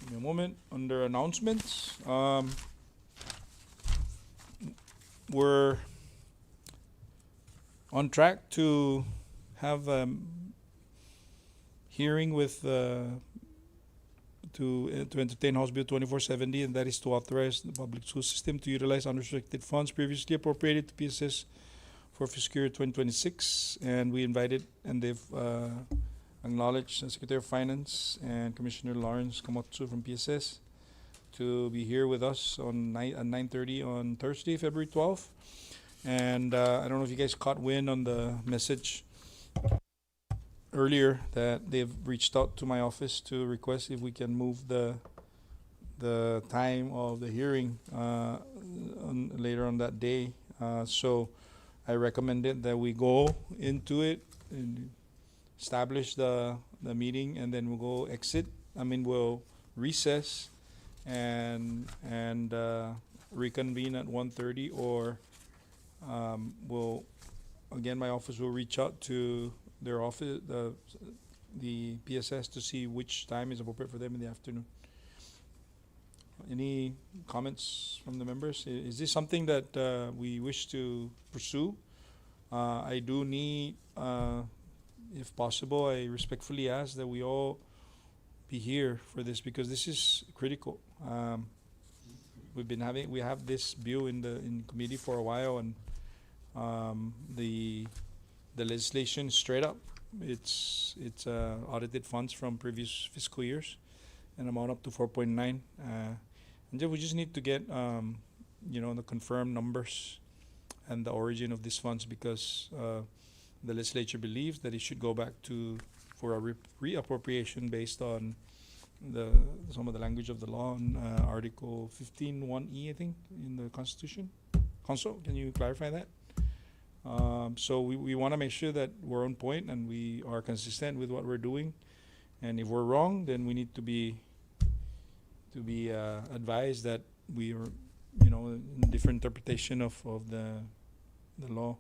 give me a moment. Under announcements, we're on track to have hearing with to entertain House Bill 2470, and that is to authorize the public school system to utilize unrestricted funds previously appropriated to PSS for fiscal year 2026. And we invited, and they've acknowledged Secretary of Finance and Commissioner Lawrence Kamotsu from PSS to be here with us on at 9:30 on Thursday, February 12th. And I don't know if you guys caught wind on the message earlier that they've reached out to my office to request if we can move the time of the hearing later on that day. So I recommended that we go into it and establish the meeting, and then we'll go exit. We'll recess and reconvene at 1:30, or we'll again, my office will reach out to their office, the PSS, to see which time is appropriate for them in the afternoon. Any comments from the members? Is this something that we wish to pursue? I do need, if possible, I respectfully ask that we all be here for this, because this is critical. We have this bill in committee for a while, and the legislation straight up, it's audited funds from previous fiscal years, and amount up to 4.9. And then we just need to get the confirmed numbers and the origin of these funds, because the legislature believes that it should go back for a reappropriation based on some of the language of the law in Article 15(1)(e), I think, in the Constitution. Council, can you clarify that? So we want to make sure that we're on point and we are consistent with what we're doing. And if we're wrong, then we need to be advised that we are, in different interpretation of the law.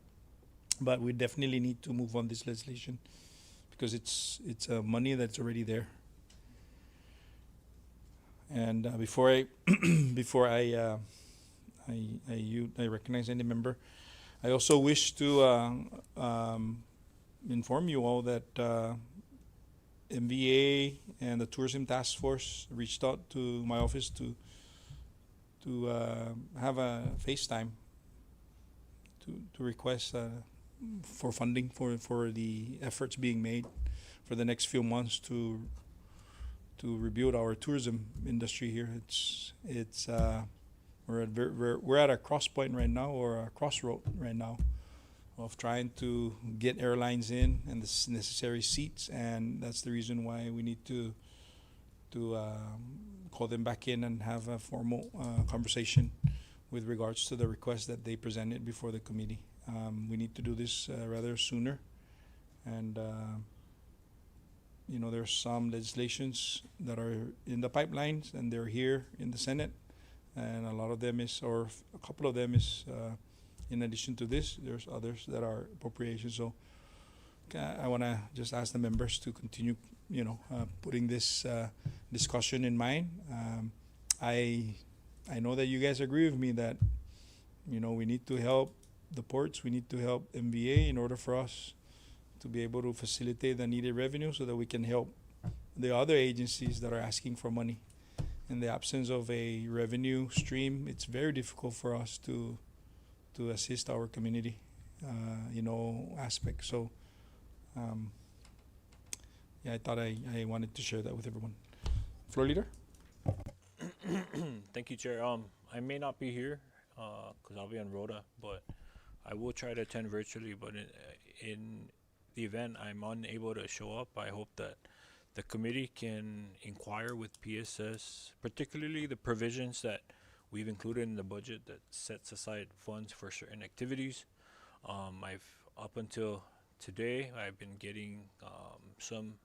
But we definitely need to move on this legislation, because it's money that's already there. And before I recognize any member, I also wish to inform you all that MVA and the Tourism Task Force reached out to my office to have a FaceTime to request for funding for the efforts being made for the next few months to rebuild our tourism industry here. We're at a cross point right now, or a crossroad right now, of trying to get airlines in and the necessary seats, and that's the reason why we need to call them back in and have a formal conversation with regards to the request that they presented before the committee. We need to do this rather sooner, and there's some legislations that are in the pipelines, and they're here in the Senate. And a lot of them a couple of them is, in addition to this, there's others that are appropriations. So I want to just ask the members to continue, putting this discussion in mind. I know that you guys agree with me that, we need to help the ports, we need to help MVA in order for us to be able to facilitate the needed revenue so that we can help the other agencies that are asking for money. In the absence of a revenue stream, it's very difficult for us to assist our community, aspect. So, I thought I wanted to share that with everyone. Floor leader. Thank you, Chair. I may not be here because I'll be on Rhoda, but I will try to attend virtually. But in the event I'm unable to show up, I hope that the committee can inquire with PSS, particularly the provisions that we've included in the budget that sets aside funds for certain activities. Up until today, I've been getting some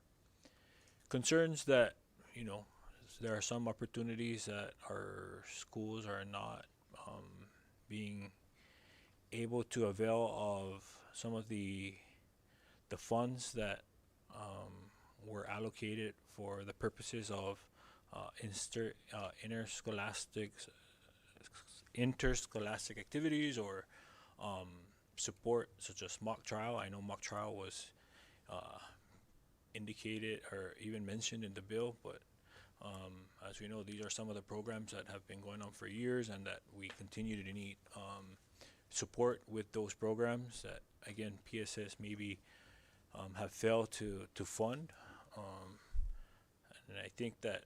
concerns that, there are some opportunities that our schools are not being able to avail of some of the funds that were allocated for the purposes of interscholastic activities or support, such as mock trial. I know mock trial was indicated or even mentioned in the bill, but as we know, these are some of the programs that have been going on for years and that we continue to need support with those programs that, again, PSS maybe have failed to fund. And I think that,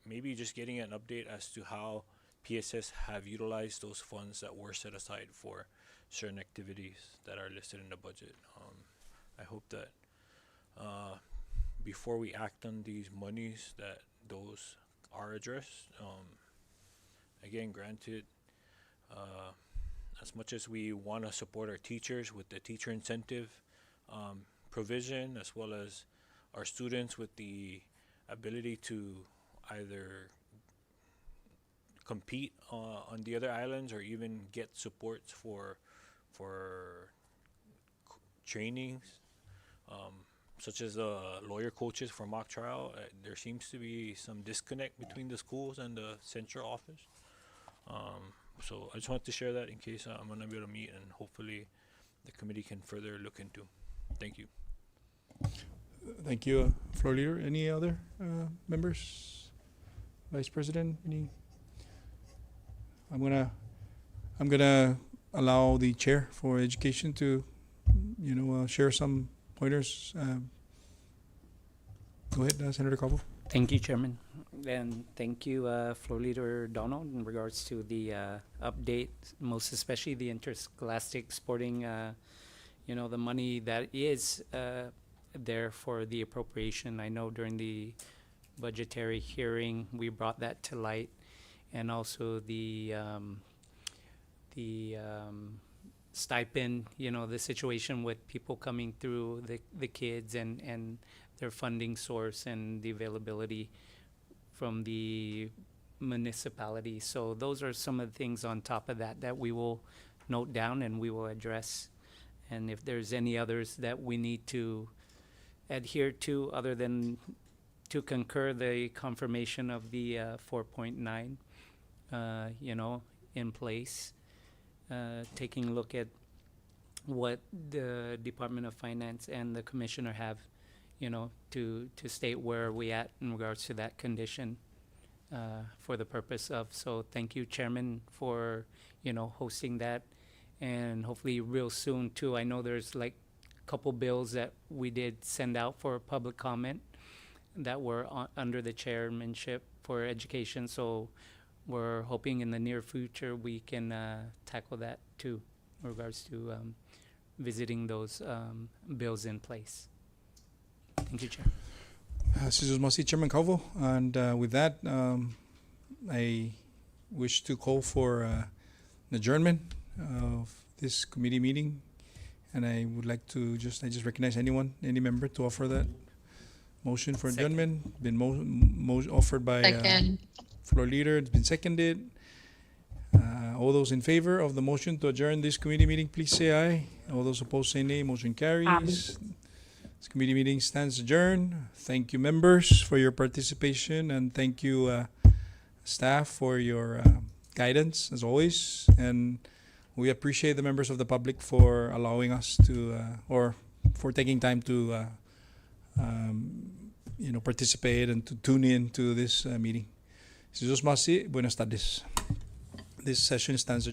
maybe just getting an update as to how PSS have utilized those funds that were set aside for certain activities that are listed in the budget. I hope that before we act on these monies, that those are addressed. Again, granted, as much as we want to support our teachers with the teacher incentive provision, as well as our students with the ability to either compete on the other islands or even get supports for trainings, such as the lawyer coaches for mock trial. There seems to be some disconnect between the schools and the central office. So I just wanted to share that in case I'm going to be able to meet, and hopefully the committee can further look into. Thank you. Thank you, Floor Leader. Any other members? Vice President, any? I'm gonna allow the chair for education to, share some pointers. Go ahead, Senator Cabo. Thank you, Chairman. And thank you, Floor Leader Donald, in regards to the update, most especially the interscholastic sporting, the money that is there for the appropriation. I know during the budgetary hearing, we brought that to light, and also the stipend, the situation with people coming through, the kids and their funding source and the availability from the municipality. So those are some of the things on top of that we will note down and we will address. And if there's any others that we need to adhere to, other than to concur the confirmation of the 4.9, in place, taking a look at what the Department of Finance and the Commissioner have, to state where we at in regards to that condition, for the purpose of. So thank you, Chairman, for, hosting that, and hopefully real soon too. I know there's like a couple bills that we did send out for public comment that were under the chairmanship for education. So we're hoping in the near future we can tackle that too, in regards to visiting those bills in place. Thank you, Chair. Jesus Masi, Chairman Calvo. And with that, I wish to call for an adjournment of this committee meeting. And I would like to I just recognize any member to offer that motion for Second. adjournment. Been offered by Second. Floor Leader. It's been seconded. All those in favor of the motion to adjourn this committee meeting, please say aye. All those opposed, say nay. Motion carries. This committee meeting stands adjourned. Thank you, members, for your participation, and thank you, staff, for your guidance, as always. And we appreciate the members of the public for allowing us to, or for taking time to, participate and to tune in to this meeting. Jesus Masi, buenas tardes. This session stands adjourned.